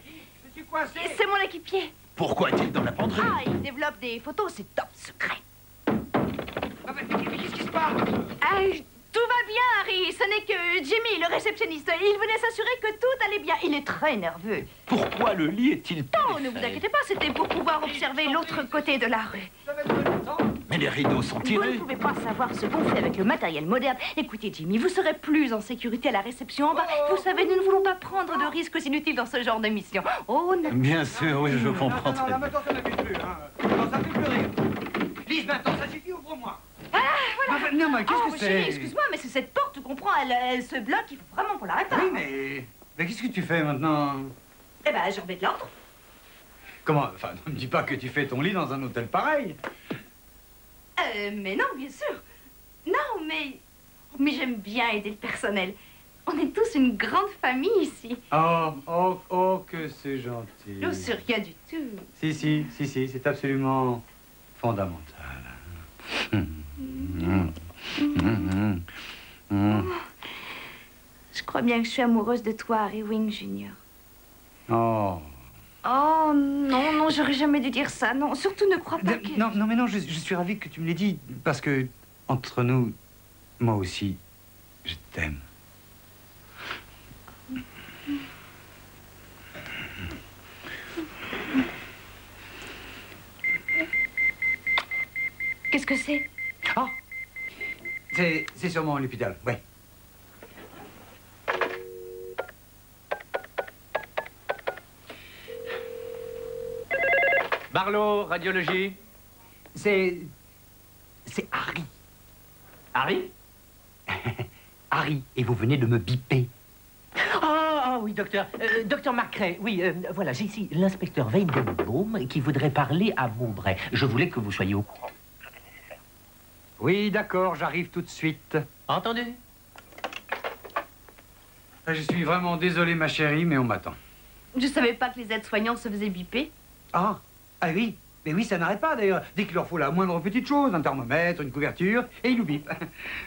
Je suis coincé. C'est mon équipier. Pourquoi est-il dans la penderie? Ah, il développe des photos, c'est top secret. Ah, mais qu'est-ce qui se passe? Ah, tout va bien, Harry. Ce n'est que Jimmy, le réceptionniste. Il venait s'assurer que tout allait bien. Il est très nerveux. Pourquoi le lit est-il Non, ne vous inquiétez pas, c'était pour pouvoir observer l'autre côté de la rue. Mais les rideaux sont Vous tirés. ne pouvez pas savoir ce qu'on fait avec le matériel moderne. Écoutez, Jimmy, vous serez plus en sécurité à la réception en bas. Vous savez, nous ne voulons pas prendre de risques inutiles dans ce genre de mission. Oh, non. Bien sûr, oui, je comprends très bien. Maintenant, ça n'abuse plus, hein. Non, ça fait plus rire. Lise, maintenant, ça suffit, ouvre-moi. Voilà. Enfin, non, mais qu'est-ce que c'est? Chérie, excuse-moi, mais c'est cette porte, tu comprends, elle se bloque, il faut vraiment qu'on la répare. Oui, mais qu'est-ce que tu fais maintenant? Eh ben, je remets de l'ordre. Comment? Enfin, ne me dis pas que tu fais ton lit dans un hôtel pareil. Mais non, bien sûr. Non, mais j'aime bien aider le personnel. On est tous une grande famille ici. Oh, que c'est gentil. Non, c'est rien du tout. Si, c'est absolument fondamental. Je crois bien que je suis amoureuse de toi, Harry Wing Jr. Oh. Oh, non, j'aurais jamais dû dire ça. Non, surtout ne crois pas que... Non, je suis ravi que tu me l'aies dit, parce que, entre nous, moi aussi, je t'aime. Qu'est-ce que c'est? Ah, c'est sûrement l'hôpital, ouais. Barlow, radiologie. C'est Harry. Harry? Harry, et vous venez de me biper. Ah oui, docteur. Docteur Marcret, oui, voilà, j'ai ici l'inspecteur Weidenbaum qui voudrait parler à Maubray. Je voulais que vous soyez au courant. Oui, d'accord, j'arrive tout de suite. Entendu? Je suis vraiment désolé, ma chérie, mais on m'attend. Je savais pas que les aides-soignants se faisaient biper. Ah oui. Mais oui, ça n'arrête pas, d'ailleurs. Dès qu'il leur faut la moindre petite chose, un thermomètre, une couverture, et ils nous bipent.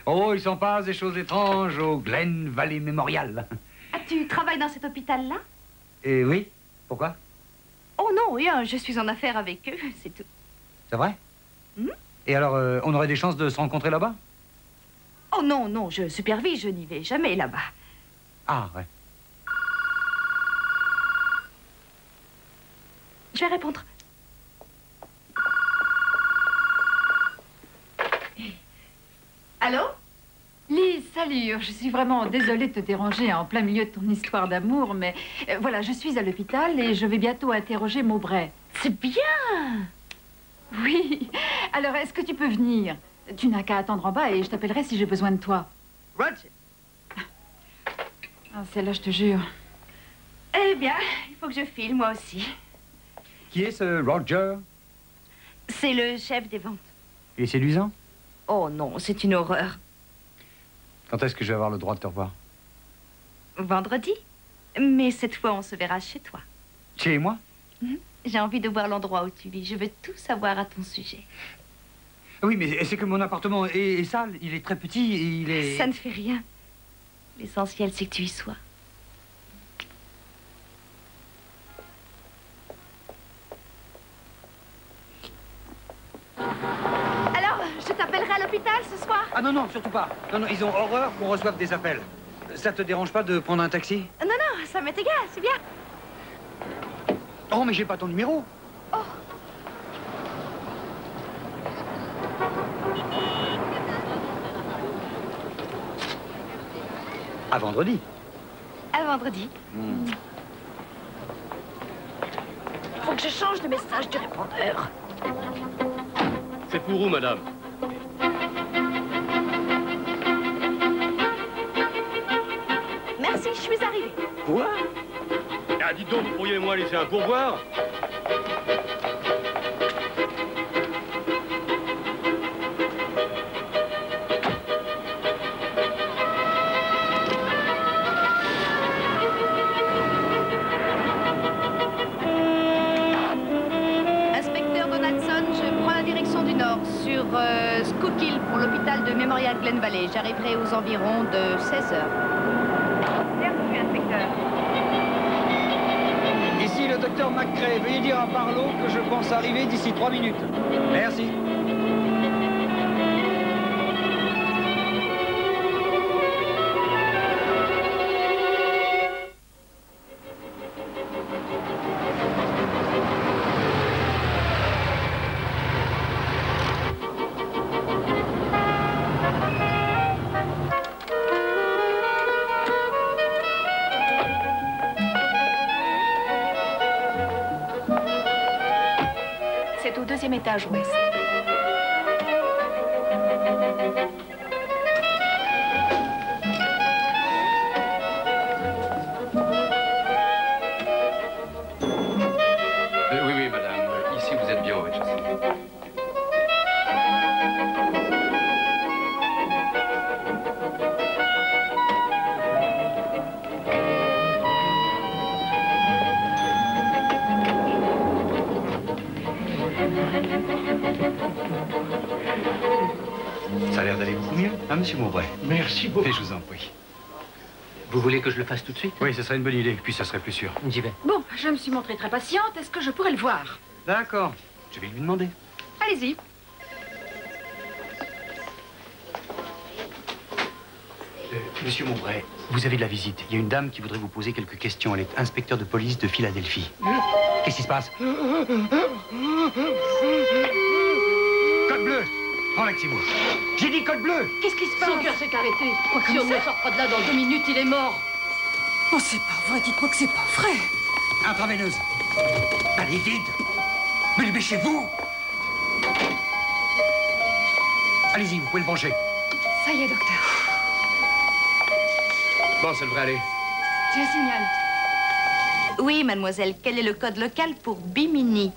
Oh, il s'en passe des choses étranges au Glen Valley Memorial. Ah, tu travailles dans cet hôpital-là? Oui. Pourquoi? Oh non, rien, je suis en affaire avec eux, c'est tout. C'est vrai? Et alors, on aurait des chances de se rencontrer là-bas? Oh non, je supervise, je n'y vais jamais là-bas. Ah, ouais. Je vais répondre. Allô? Lise, salut. Je suis vraiment désolée de te déranger en plein milieu de ton histoire d'amour, mais voilà, je suis à l'hôpital et je vais bientôt interroger Maubray. C'est bien! Oui. Alors, est-ce que tu peux venir? Tu n'as qu'à attendre en bas et je t'appellerai si j'ai besoin de toi. Roger! Ah, celle-là, je te jure. Eh bien, il faut que je file, moi aussi. Qui est ce Roger? C'est le chef des ventes. Il est séduisant? Oh non, c'est une horreur. Quand est-ce que je vais avoir le droit de te revoir? Vendredi. Mais cette fois, on se verra chez toi. Chez moi? J'ai envie de voir l'endroit où tu vis. Je veux tout savoir à ton sujet. Oui, mais c'est que mon appartement est sale. Il est très petit et il est... Ça ne fait rien. L'essentiel, c'est que tu y sois. Alors, je t'appellerai à l'hôpital ce soir? Ah non, non, surtout pas. Non, non, ils ont horreur qu'on reçoive des appels. Ça te dérange pas de prendre un taxi? Non, non, ça m'est égal, c'est bien. Oh, mais j'ai pas ton numéro. Oh. À vendredi. À vendredi. Faut que je change de message du répondeur. C'est pour où, madame? Merci, je suis arrivée. Quoi? Ah, dites donc, vous pourriez moi laisser un pourboire? Inspecteur Donaldson, je prends la direction du nord sur Schuylkill pour l'hôpital de Memorial Glen Valley. J'arriverai aux environs de 16 heures. Merci, inspecteur. Ici le docteur McCrae. Veuillez dire à Barlow que je pense arriver d'ici 3 minutes. Merci. C'est au 2e étage ouest. Oui, oui, madame. Ici, vous êtes bien au rez-de-chaussée. Ça a l'air d'aller beaucoup mieux, hein, monsieur Maubrey? Merci beaucoup. Et je vous en prie. Vous voulez que je le fasse tout de suite? Oui, ce serait une bonne idée, puis ça serait plus sûr. J'y vais. Bon, je me suis montrée très patiente. Est-ce que je pourrais le voir? D'accord. Je vais lui demander. Allez-y. Monsieur Maubrey, vous avez de la visite. Il y a une dame qui voudrait vous poser quelques questions. Elle est inspecteur de police de Philadelphie. Qu'est-ce qui se passe? Code bleu! Relaxez-vous. J'ai dit code bleu! Qu'est-ce qui se passe? Son cœur s'est arrêté. Si on ne sort pas de là dans 2 minutes, il est mort. Oh, c'est pas vrai. Dites-moi que c'est pas vrai. Intraveineuse. Allez vite! Mais dépêchez-vous! Allez-y, vous pouvez le brancher. Ça y est, docteur. Bon, ça devrait aller. J'ai un signal. Oui, mademoiselle, quel est le code local pour Bimini?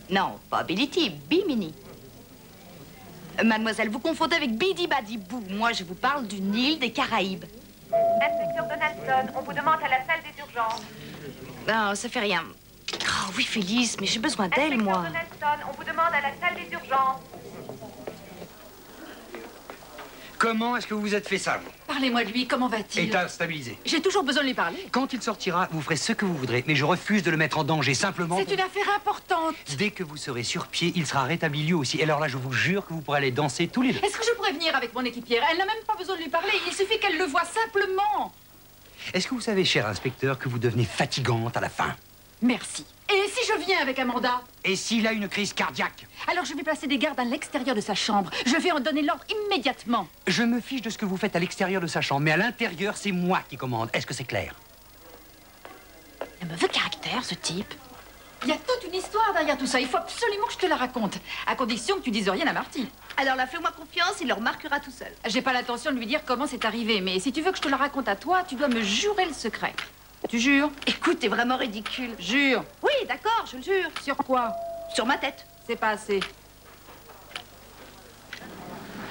Non, pas Ability, Bimini. Mademoiselle, vous confondez avec Bidi Badi Bou. Moi, je vous parle d'une île des Caraïbes. Inspecteur Donaldson, on vous demande à la salle des urgences. Non, ça fait rien. Oh oui, Félix, mais j'ai besoin d'elle, moi. Inspecteur Donaldson, on vous demande à la salle des urgences. Comment est-ce que vous vous êtes fait ça, vous? Parlez-moi de lui. Comment va-t-il? État stabilisé. J'ai toujours besoin de lui parler. Quand il sortira, vous ferez ce que vous voudrez, mais je refuse de le mettre en danger, simplement... C'est une affaire importante. Dès que vous serez sur pied, il sera rétabli lui aussi. Et alors là, je vous jure que vous pourrez aller danser tous les deux. Est-ce que je pourrais venir avec mon équipière? Elle n'a même pas besoin de lui parler. Il suffit qu'elle le voie simplement. Est-ce que vous savez, cher inspecteur, que vous devenez fatigante à la fin? Merci. Et si je viens avec Amanda? Et s'il a une crise cardiaque? Alors je vais placer des gardes à l'extérieur de sa chambre. Je vais en donner l'ordre immédiatement. Je me fiche de ce que vous faites à l'extérieur de sa chambre, mais à l'intérieur, c'est moi qui commande. Est-ce que c'est clair? Un mauvais caractère, ce type. Il y a toute une histoire derrière tout ça. Il faut absolument que je te la raconte. À condition que tu dises rien à Marty. Alors là, fais-moi confiance, il le remarquera tout seul. J'ai pas l'intention de lui dire comment c'est arrivé, mais si tu veux que je te la raconte à toi, tu dois me jurer le secret. Tu jures? Écoute, t'es vraiment ridicule. Jure. Oui, d'accord, je le jure. Sur quoi? Sur ma tête. C'est pas assez.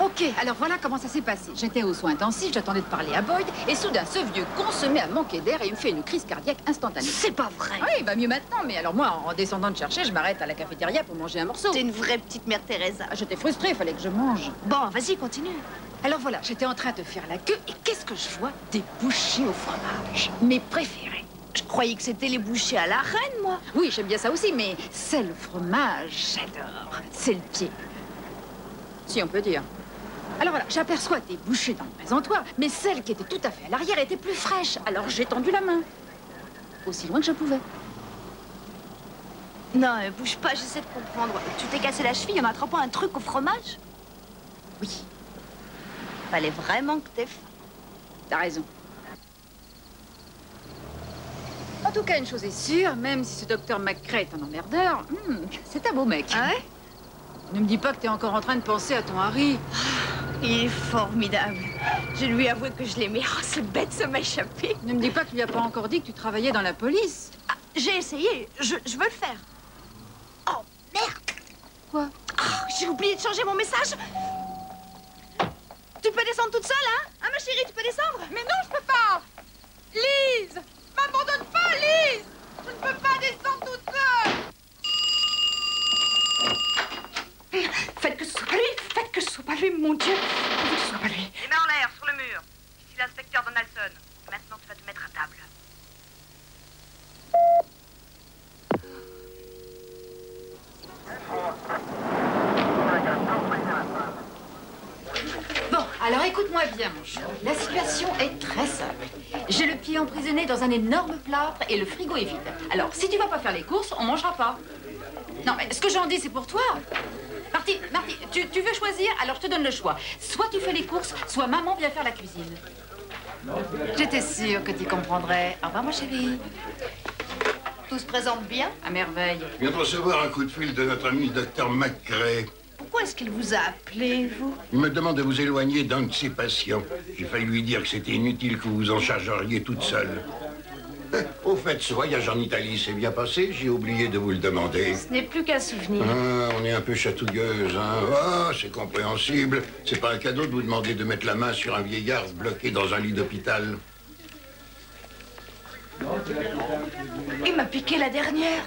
Ok, Ok, alors voilà comment ça s'est passé. J'étais aux soins intensifs, j'attendais de parler à Boyd, et soudain, ce vieux con se met à manquer d'air et il me fait une crise cardiaque instantanée. C'est pas vrai. Oui, il va mieux maintenant, mais alors moi, en descendant de chercher, je m'arrête à la cafétéria pour manger un morceau. T'es une vraie petite mère Teresa. J'étais frustrée, il fallait que je mange. Bon, vas-y, continue. Alors voilà, j'étais en train de faire la queue, et qu'est-ce que je vois? Des bouchées au fromage. Mes préférés. Je croyais que c'était les bouchées à la reine, moi. Oui, j'aime bien ça aussi, mais c'est le fromage, j'adore. C'est le pied. Si on peut dire. Alors voilà, j'aperçois des bouchées dans le présentoir, mais celle qui était tout à fait à l'arrière était plus fraîche. Alors j'ai tendu la main. Aussi loin que je pouvais. Non, bouge pas, j'essaie de comprendre. Tu t'es cassé la cheville en attrapant un truc au fromage? Oui. Fallait vraiment que t'aies faim. T'as raison. En tout cas, une chose est sûre, même si ce docteur McCrae est un emmerdeur, c'est un beau mec. Ah ouais? Ne me dis pas que t'es encore en train de penser à ton Harry. Il est formidable. Je lui avoue que je l'aimais. Oh, c'est bête, ça m'a échappé. Ne me dis pas que tu lui as pas encore dit que tu travaillais dans la police. Ah, j'ai essayé. Je veux le faire. Oh, merde. Quoi? Oh, j'ai oublié de changer mon message. Tu peux descendre toute seule, hein? Hein, ma chérie, tu peux descendre? Mais non, je peux pas. Lise, m'abandonne pas, Lise. Je ne peux pas descendre toute seule. Faites que ce soit pas lui, faites que ce soit pas lui, mon Dieu. Faites que ce soit pas lui. Les mains en l'air, sur le mur. Ici l'inspecteur Donaldson. Maintenant, tu vas te mettre à table. Bon, alors écoute-moi bien, mon cher. La situation est très simple. J'ai le pied emprisonné dans un énorme plâtre et le frigo est vide. Alors, si tu vas pas faire les courses, on mangera pas. Non, mais ce que j'en dis, c'est pour toi. Marty, tu veux choisir? Alors je te donne le choix. Soit tu fais les courses, soit maman vient faire la cuisine. J'étais sûre que tu comprendrais. Au revoir, ma chérie. Tout se présente bien? À merveille. Je viens de recevoir un coup de fil de notre ami le docteur McCrae. Pourquoi est-ce qu'il vous a appelé, vous? Il me demande de vous éloigner d'un de ses patients. J'ai failli lui dire que c'était inutile que vous vous en chargeriez toute seule. Au fait, ce voyage en Italie s'est bien passé. J'ai oublié de vous le demander. Ce n'est plus qu'un souvenir. Ah, on est un peu chatouilleuse, hein. Ah, c'est compréhensible. C'est pas un cadeau de vous demander de mettre la main sur un vieillard bloqué dans un lit d'hôpital. Il m'a piqué la dernière.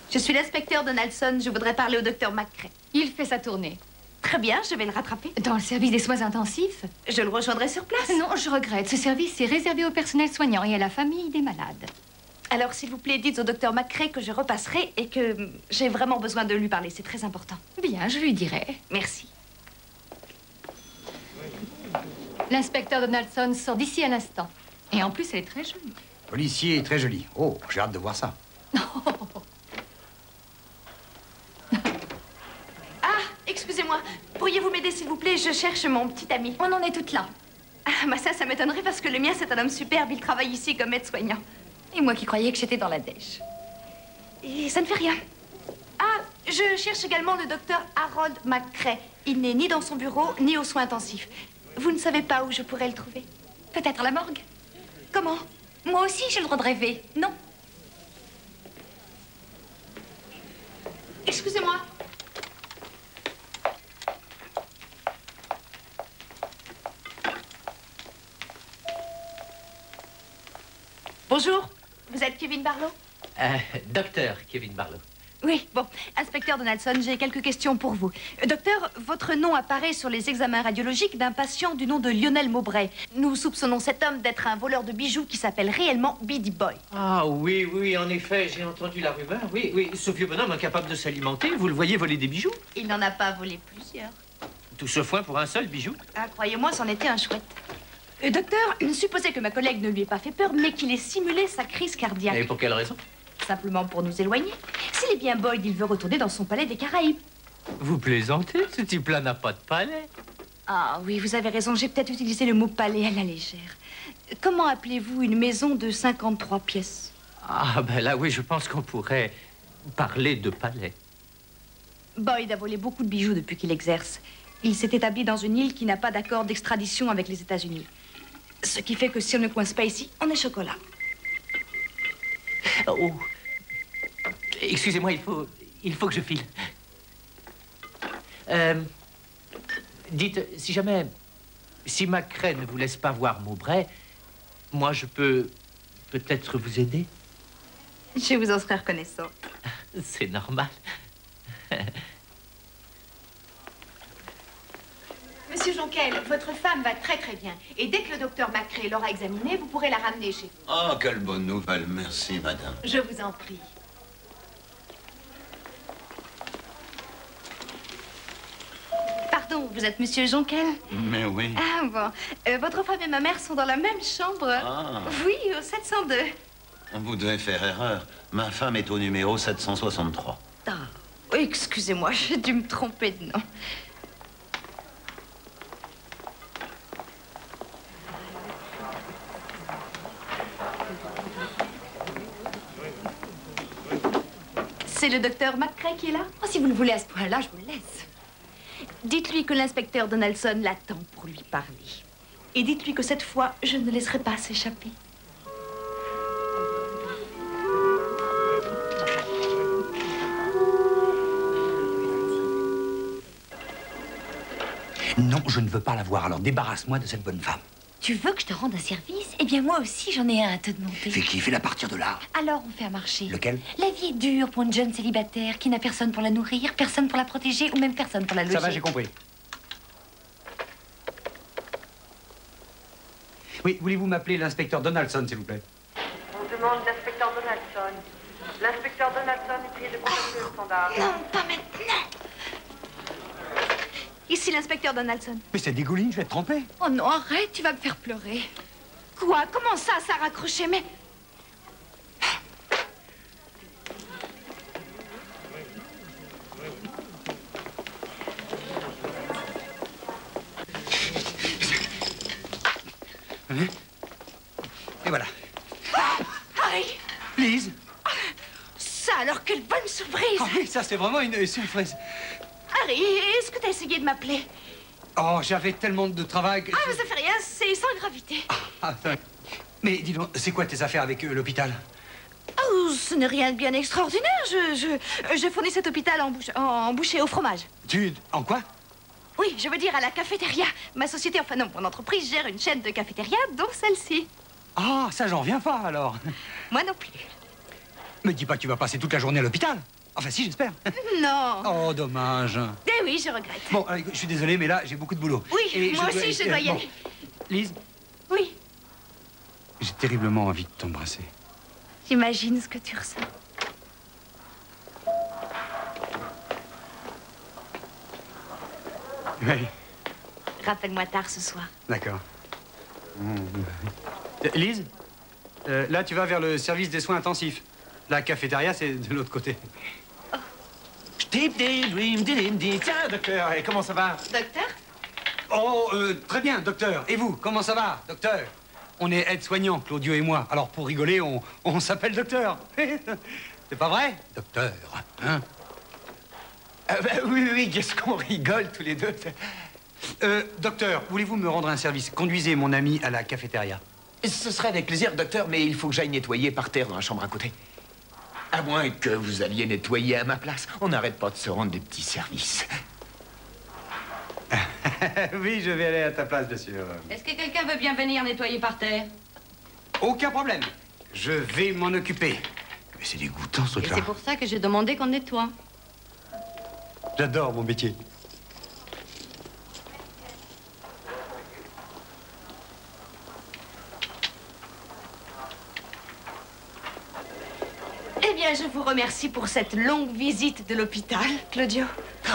Je suis l'inspecteur Donaldson. Je voudrais parler au docteur McCrae. Il fait sa tournée. Très bien, je vais le rattraper. Dans le service des soins intensifs? Je le rejoindrai sur place. Non, je regrette. Ce service est réservé au personnel soignant et à la famille des malades. Alors, s'il vous plaît, dites au docteur McCrae que je repasserai et que j'ai vraiment besoin de lui parler. C'est très important. Bien, je lui dirai. Merci. L'inspecteur Donaldson sort d'ici à l'instant. Et en plus, elle est très jolie. Policier, très joli. Oh, j'ai hâte de voir ça. Excusez-moi, pourriez-vous m'aider s'il vous plaît? Je cherche mon petit ami. On en est toutes là. Ah, bah ça m'étonnerait parce que le mien, c'est un homme superbe. Il travaille ici comme aide-soignant. Et moi qui croyais que j'étais dans la dèche. Et ça ne fait rien. Ah, je cherche également le docteur Harold McCrae. Il n'est ni dans son bureau, ni aux soins intensifs. Vous ne savez pas où je pourrais le trouver? Peut-être à la morgue. Comment? Moi aussi, j'ai le droit de rêver, non? Excusez-moi. Bonjour, vous êtes Kevin Barlow? Docteur Kevin Barlow. Oui, bon, inspecteur Donaldson, j'ai quelques questions pour vous. Docteur, votre nom apparaît sur les examens radiologiques d'un patient du nom de Lionel Mowbray. Nous soupçonnons cet homme d'être un voleur de bijoux qui s'appelle réellement Beady Boy. Ah oui, en effet, j'ai entendu la rumeur. Oui, ce vieux bonhomme incapable de s'alimenter, vous le voyez voler des bijoux? Il n'en a pas volé plusieurs. Tout ce foin pour un seul bijou? Ah, croyez-moi, c'en était un chouette. Docteur, supposez que ma collègue ne lui ait pas fait peur, mais qu'il ait simulé sa crise cardiaque. Et pour quelle raison? Simplement pour nous éloigner. S'il est bien Boyd, il veut retourner dans son palais des Caraïbes. Vous plaisantez? Ce type-là n'a pas de palais. Ah oui, vous avez raison, j'ai peut-être utilisé le mot palais à la légère. Comment appelez-vous une maison de 53 pièces? Ah, ben là, oui, je pense qu'on pourrait parler de palais. Boyd a volé beaucoup de bijoux depuis qu'il exerce. Il s'est établi dans une île qui n'a pas d'accord d'extradition avec les États-Unis. Ce qui fait que si on ne coince pas ici, on est chocolat. Oh. Excusez-moi, il faut que je file. Dites, si Macrae ne vous laisse pas voir Maubray, moi je peux peut-être vous aider. Je vous en serai reconnaissant. C'est normal. Monsieur Jonquel, votre femme va très très bien. Et dès que le docteur Macrae l'aura examinée, vous pourrez la ramener chez vous. Oh, quelle bonne nouvelle. Merci, madame. Je vous en prie. Pardon, vous êtes Monsieur Jonquel? Mais oui. Ah bon. Votre femme et ma mère sont dans la même chambre. Ah. Oui, au 702. Vous devez faire erreur. Ma femme est au numéro 763. Ah, excusez-moi, j'ai dû me tromper de nom. C'est le docteur Macrae qui est là? Oh, si vous le voulez à ce point-là, je vous le laisse. Dites-lui que l'inspecteur Donaldson l'attend pour lui parler. Et dites-lui que cette fois, je ne laisserai pas s'échapper. Non, je ne veux pas la voir, alors débarrasse-moi de cette bonne femme. Tu veux que je te rende un service? Eh bien, moi aussi, j'en ai un à te demander. Fais kiffer à partir de là. Alors, on fait un marché. Lequel? La vie est dure pour une jeune célibataire qui n'a personne pour la nourrir, personne pour la protéger ou même personne pour la loger. Ça va, j'ai compris. Oui, voulez-vous m'appeler l'inspecteur Donaldson, s'il vous plaît? On demande l'inspecteur Donaldson. L'inspecteur Donaldson est prié de contacter le standard. Non, pas maintenant. Ici l'inspecteur Donaldson. Mais c'est dégouline, je vais être trompé. Oh non, arrête, tu vas me faire pleurer. Quoi? Comment ça a raccroché? Mais... Et voilà. Harry! Lise? Ça alors, quelle bonne surprise! Ah oui, ça c'est vraiment une surprise. Harry, est-ce que t'as essayé de m'appeler? Oh, j'avais tellement de travail que... Ah, mais ça fait rien, c'est sans gravité. Ah, mais dis donc, c'est quoi tes affaires avec l'hôpital? Oh, ce n'est rien de bien extraordinaire. Je fournis cet hôpital en bouchée au fromage. En quoi? Oui, je veux dire à la cafétéria. Ma société, enfin non, mon entreprise gère une chaîne de cafétéria, dont celle-ci. Ah, ça j'en reviens pas alors. Moi non plus. Me dis pas que tu vas passer toute la journée à l'hôpital. Enfin si, j'espère. Non. Oh, dommage. Eh oui, je regrette. Bon, je suis désolé, mais là, j'ai beaucoup de boulot. Oui, et moi aussi, je dois y aller. Lise? Oui. J'ai terriblement envie de t'embrasser. J'imagine ce que tu ressens. Oui. Rappelle-moi tard ce soir. D'accord. Lise, là, tu vas vers le service des soins intensifs. La cafétéria, c'est de l'autre côté. Tiens, docteur, et comment ça va? Docteur? Oh, très bien, docteur. Et vous, comment ça va, docteur? On est aide-soignants, Claudio et moi. Alors, pour rigoler, on s'appelle docteur. C'est pas vrai, docteur, hein? Oui, qu'est-ce qu'on rigole tous les deux. Docteur, voulez-vous me rendre un service? Conduisez mon ami à la cafétéria. Ce serait avec plaisir, docteur, mais il faut que j'aille nettoyer par terre dans la chambre à côté. À moins que vous alliez nettoyer à ma place. On n'arrête pas de se rendre des petits services. Oui, je vais aller à ta place, bien sûr. Est-ce que quelqu'un veut bien venir nettoyer par terre? Aucun problème. Je vais m'en occuper. Mais c'est dégoûtant, ce Et truc-là. c'est pour ça que j'ai demandé qu'on nettoie. J'adore mon métier. Eh bien, je vous remercie pour cette longue visite de l'hôpital, Claudio.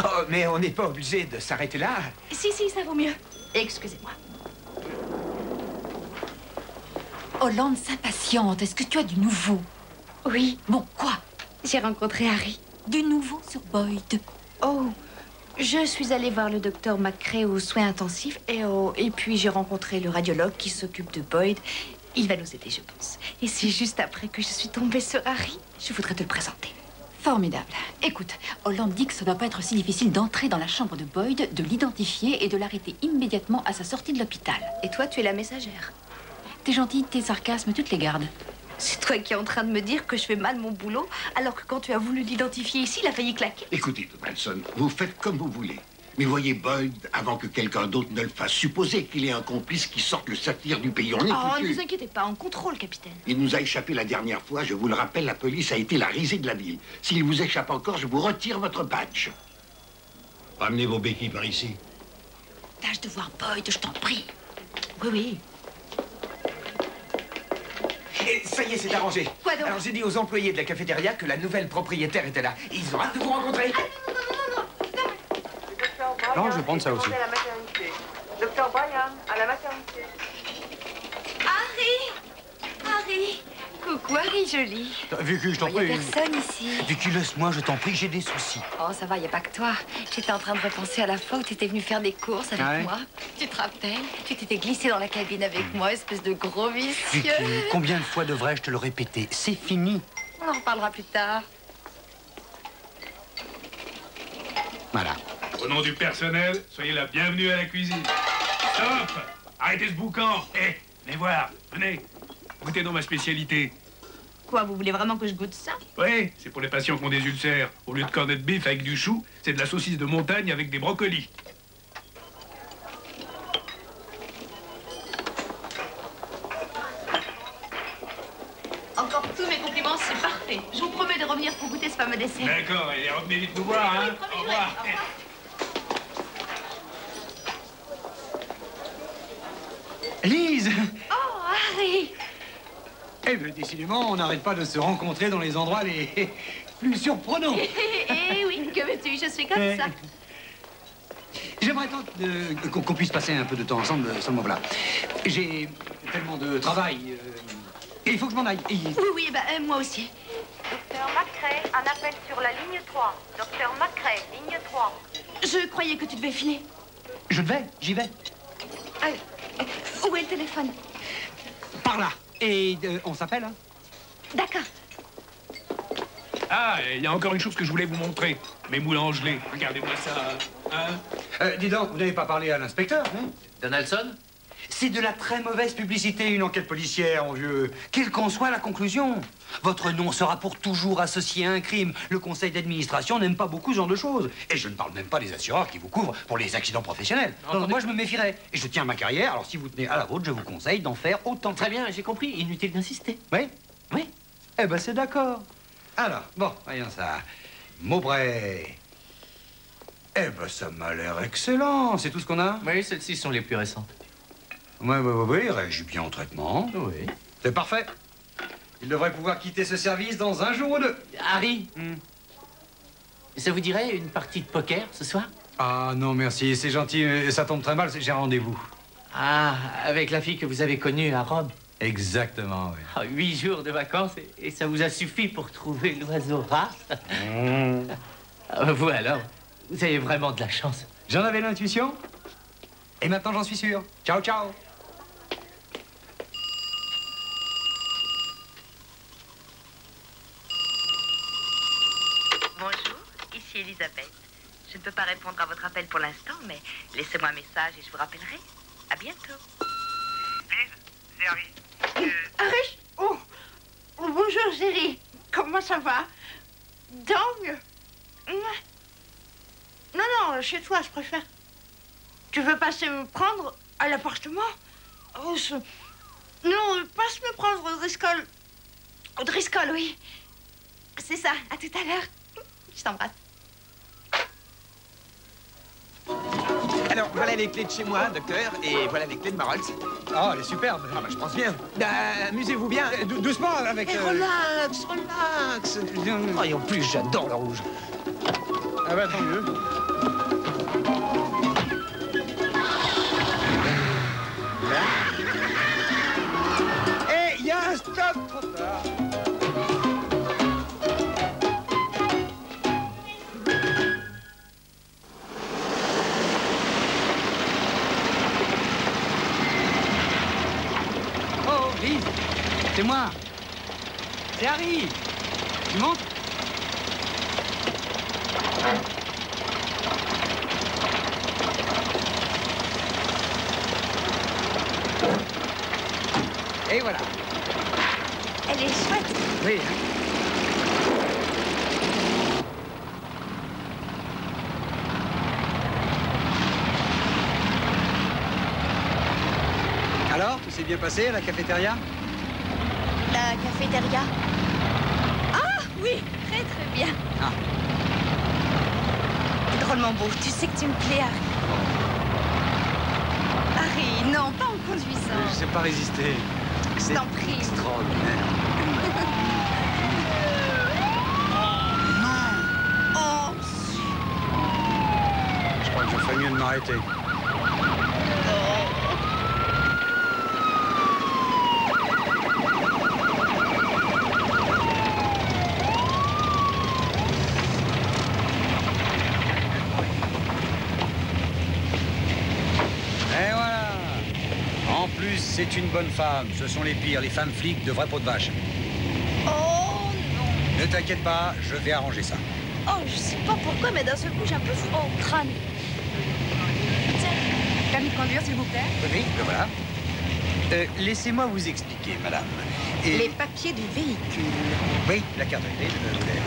Oh, mais on n'est pas obligé de s'arrêter là. Si, ça vaut mieux. Excusez-moi. Hollande s'impatiente. Est-ce que tu as du nouveau? Oui. Bon, quoi? J'ai rencontré Harry. Du nouveau sur Boyd? Oh, je suis allée voir le docteur Macrae aux soins intensifs et puis j'ai rencontré le radiologue qui s'occupe de Boyd. Il va nous aider, je pense. Et c'est juste après que je suis tombée sur Harry. Je voudrais te le présenter. Formidable. Écoute, Hollande dit que ça ne doit pas être si difficile d'entrer dans la chambre de Boyd, de l'identifier et de l'arrêter immédiatement à sa sortie de l'hôpital. Et toi, tu es la messagère. T'es gentille, tes sarcasmes, tu te les gardes. C'est toi qui es en train de me dire que je fais mal mon boulot, alors que quand tu as voulu l'identifier ici, il a failli claquer. Écoutez, Donaldson, vous faites comme vous voulez. Mais voyez Boyd avant que quelqu'un d'autre ne le fasse. Supposez qu'il ait un complice qui sorte le satyre du pays. On est Oh, foutus. ne vous inquiétez pas, on contrôle, capitaine. Il nous a échappé la dernière fois. Je vous le rappelle, la police a été la risée de la ville. S'il vous échappe encore, je vous retire votre badge. Ramenez vos béquilles par ici. Tâche de voir Boyd, je t'en prie. Oui, oui. Et ça y est, c'est arrangé. Quoi donc? Alors j'ai dit aux employés de la cafétéria que la nouvelle propriétaire était là. Ils ont hâte de vous rencontrer. Non, je vais prendre ça aussi. Docteur Brian, à la maternité. Harry, coucou Harry, joli. Vicky, je t'en Il n'y prie. a personne ici. Vicky, laisse-moi, je t'en prie, j'ai des soucis. Oh, ça va, il n'y a pas que toi. J'étais en train de repenser à la fois où tu étais venu faire des courses avec Ah ouais? moi. Tu te rappelles? Tu t'étais glissé dans la cabine avec moi, espèce de gros vicieux. Vicky, combien de fois devrais-je te le répéter? C'est fini. On en reparlera plus tard. Voilà. Au nom du personnel, soyez la bienvenue à la cuisine. Stop! Arrêtez ce boucan! Hé, venez voir, venez. Goûtez dans ma spécialité. Quoi, vous voulez vraiment que je goûte ça? Oui, c'est pour les patients qui ont des ulcères. Au lieu de cornet de bif avec du chou, c'est de la saucisse de montagne avec des brocolis. Encore tous mes compliments, c'est parfait. Je vous promets de revenir pour goûter ce fameux dessert. D'accord, et revenez vite nous voir, hein. Au revoir. Lise! Oh, Harry! Eh bien, décidément, on n'arrête pas de se rencontrer dans les endroits les plus surprenants. Eh oui, que veux-tu, je suis comme ça. J'aimerais tant qu'on puisse passer un peu de temps ensemble, seulement voilà. J'ai tellement de travail. Et il faut que je m'en aille. Oui, oui, moi aussi. Docteur Macrae, un appel sur la ligne 3. Docteur Macrae, ligne 3. Je croyais que tu devais filer. Je devais, j'y vais. Où est le téléphone? Par là. Et on s'appelle, hein? D'accord. Ah, il y a encore une chose que je voulais vous montrer. Mes moules en gelée. Regardez-moi ça. Hein? Dis donc, vous n'avez pas parlé à l'inspecteur, hein? Donaldson? C'est de la très mauvaise publicité, une enquête policière, mon vieux. Quelle qu'en soit la conclusion. Votre nom sera pour toujours associé à un crime. Le conseil d'administration n'aime pas beaucoup ce genre de choses. Et je ne parle même pas des assureurs qui vous couvrent pour les accidents professionnels. Non, moi, je me méfierais. Et je tiens à ma carrière, alors si vous tenez à la vôtre, je vous conseille d'en faire autant. Très bien, j'ai compris. Inutile d'insister. Oui? Oui. Eh ben, c'est d'accord. Alors, bon, voyons ça. Mowbray. Eh ben, ça m'a l'air excellent. C'est tout ce qu'on a? Oui, celles-ci sont les plus récentes. Oui, il réagit bien au traitement. Oui. C'est parfait. Il devrait pouvoir quitter ce service dans un jour ou deux. Harry, ça vous dirait une partie de poker ce soir? Ah non, merci. C'est gentil. Ça tombe très mal. J'ai un rendez-vous. Ah, avec la fille que vous avez connue à Rome? Exactement, oui. Ah, 8 jours de vacances et ça vous a suffi pour trouver l'oiseau rare? Vous alors, vous avez vraiment de la chance. J'en avais l'intuition. Et maintenant, j'en suis sûr. Ciao, ciao. Bonjour, ici Elisabeth. Je ne peux pas répondre à votre appel pour l'instant, mais laissez-moi un message et je vous rappellerai. À bientôt. Lise, c'est Harry. Harry? Oh, bonjour, chérie. Comment ça va? Donc... Non, chez toi, je préfère. Tu veux passer me prendre à l'appartement? Oh, non, passe me prendre au Driscoll. Au Driscoll, oui. C'est ça, à tout à l'heure. Je t'embrasse. Alors, voilà les clés de chez moi, docteur, et voilà les clés de ma Rolls. Oh, elle est superbe. Ah bah, je pense bien. Amusez-vous bien. Doucement avec... Relax. Oh, et en plus, j'adore le rouge. Ah bah, tant mieux. Eh, il y a un stop trop tard. Oh, Lise, c'est moi. C'est Harry. Tu montes? Et voilà. Elle est chouette. Oui. Alors, tout s'est bien passé à la cafétéria? La cafétéria? Ah, oui, très très bien. Ah. C'est drôlement beau. Tu sais que tu me plais, Harry. Harry, non, pas en conduisant. Je sais pas résister. Je t'en prie. Extraordinaire. Oh, Je crois que je ferais mieux de m'arrêter. Et voilà. En plus, c'est une bonne femme. Ce sont les pires, les femmes flics de vrais pots de vache. oh non. Ne t'inquiète pas, je vais arranger ça. Oh, je sais pas pourquoi, mais d'un seul coup, j'ai un peu froid au crâne. Permis de conduire, s'il vous plaît. Oui, le voilà. Laissez-moi vous expliquer, madame. Et... Les papiers du véhicule. Oui, la carte d'identité.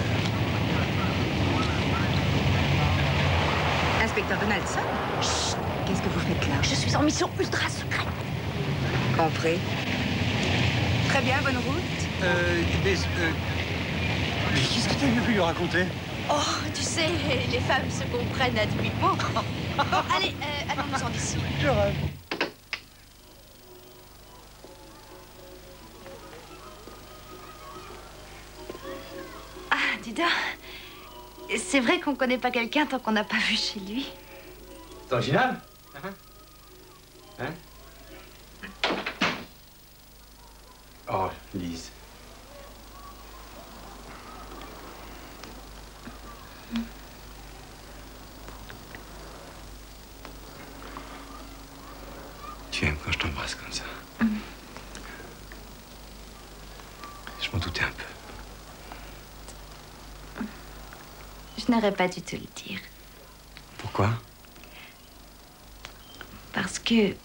Inspecteur Donaldson. Chut. Qu'est-ce que vous faites là? Je suis en mission ultra secrète. Compris. Très bien, bonne route. Mais qu'est-ce que tu as pu lui raconter? Oh, tu sais, les femmes se comprennent à demi-mot. Bon, allez, allons-nous-en d'ici. Je rêve. Ah, dis donc. C'est vrai qu'on connaît pas quelqu'un tant qu'on n'a pas vu chez lui. C'est original. Hein? Oh, Lise. Tu aimes quand je t'embrasse comme ça? Je m'en doutais un peu. Je n'aurais pas dû te le dire. Pourquoi? Parce que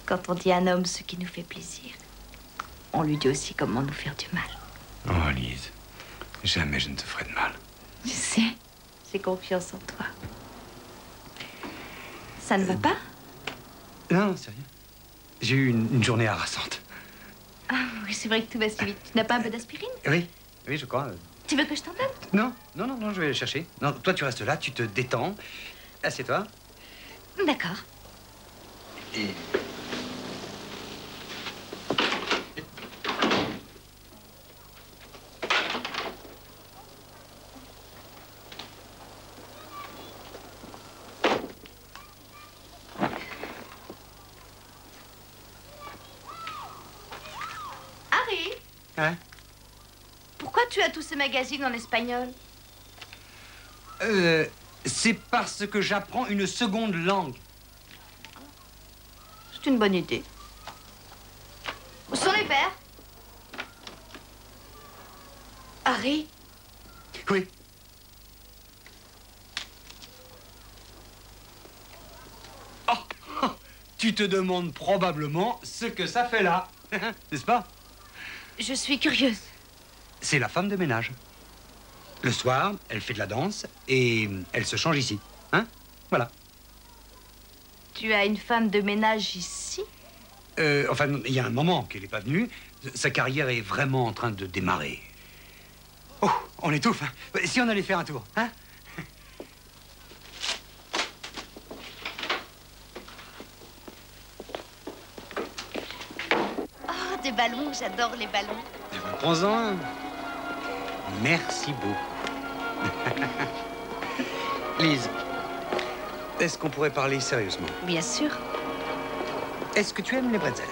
quand on dit à un homme ce qui nous fait plaisir, on lui dit aussi comment nous faire du mal. Oh, Lise, jamais je ne te ferai de mal. Je sais, j'ai confiance en toi. Ça ne va pas? Non, c'est rien. J'ai eu une journée harassante. Ah oui, c'est vrai que tout va si vite. Tu n'as pas un peu d'aspirine? Oui, oui, je crois. Tu veux que je t'en donne? Non, non, non, non, je vais le chercher. Non, toi, tu restes là, tu te détends. Assieds-toi. D'accord. Et... Harry? Hein? Pourquoi tu as tous ces magazines en espagnol? C'est parce que j'apprends une seconde langue. C'est une bonne idée. Où sont les verres? Harry? Oui. Oh, tu te demandes probablement ce que ça fait là, n'est-ce pas? Je suis curieuse. C'est la femme de ménage. Le soir, elle fait de la danse et elle se change ici. Hein? Voilà. Tu as une femme de ménage ici? Enfin, il y a un moment qu'elle n'est pas venue. Sa carrière est vraiment en train de démarrer. Oh, on étouffe, hein? Si on allait faire un tour, hein? Oh, des ballons, j'adore les ballons. Eh ben, prends-en un. Merci beaucoup. Lise, est-ce qu'on pourrait parler sérieusement? Bien sûr. Est-ce que tu aimes les bretzels?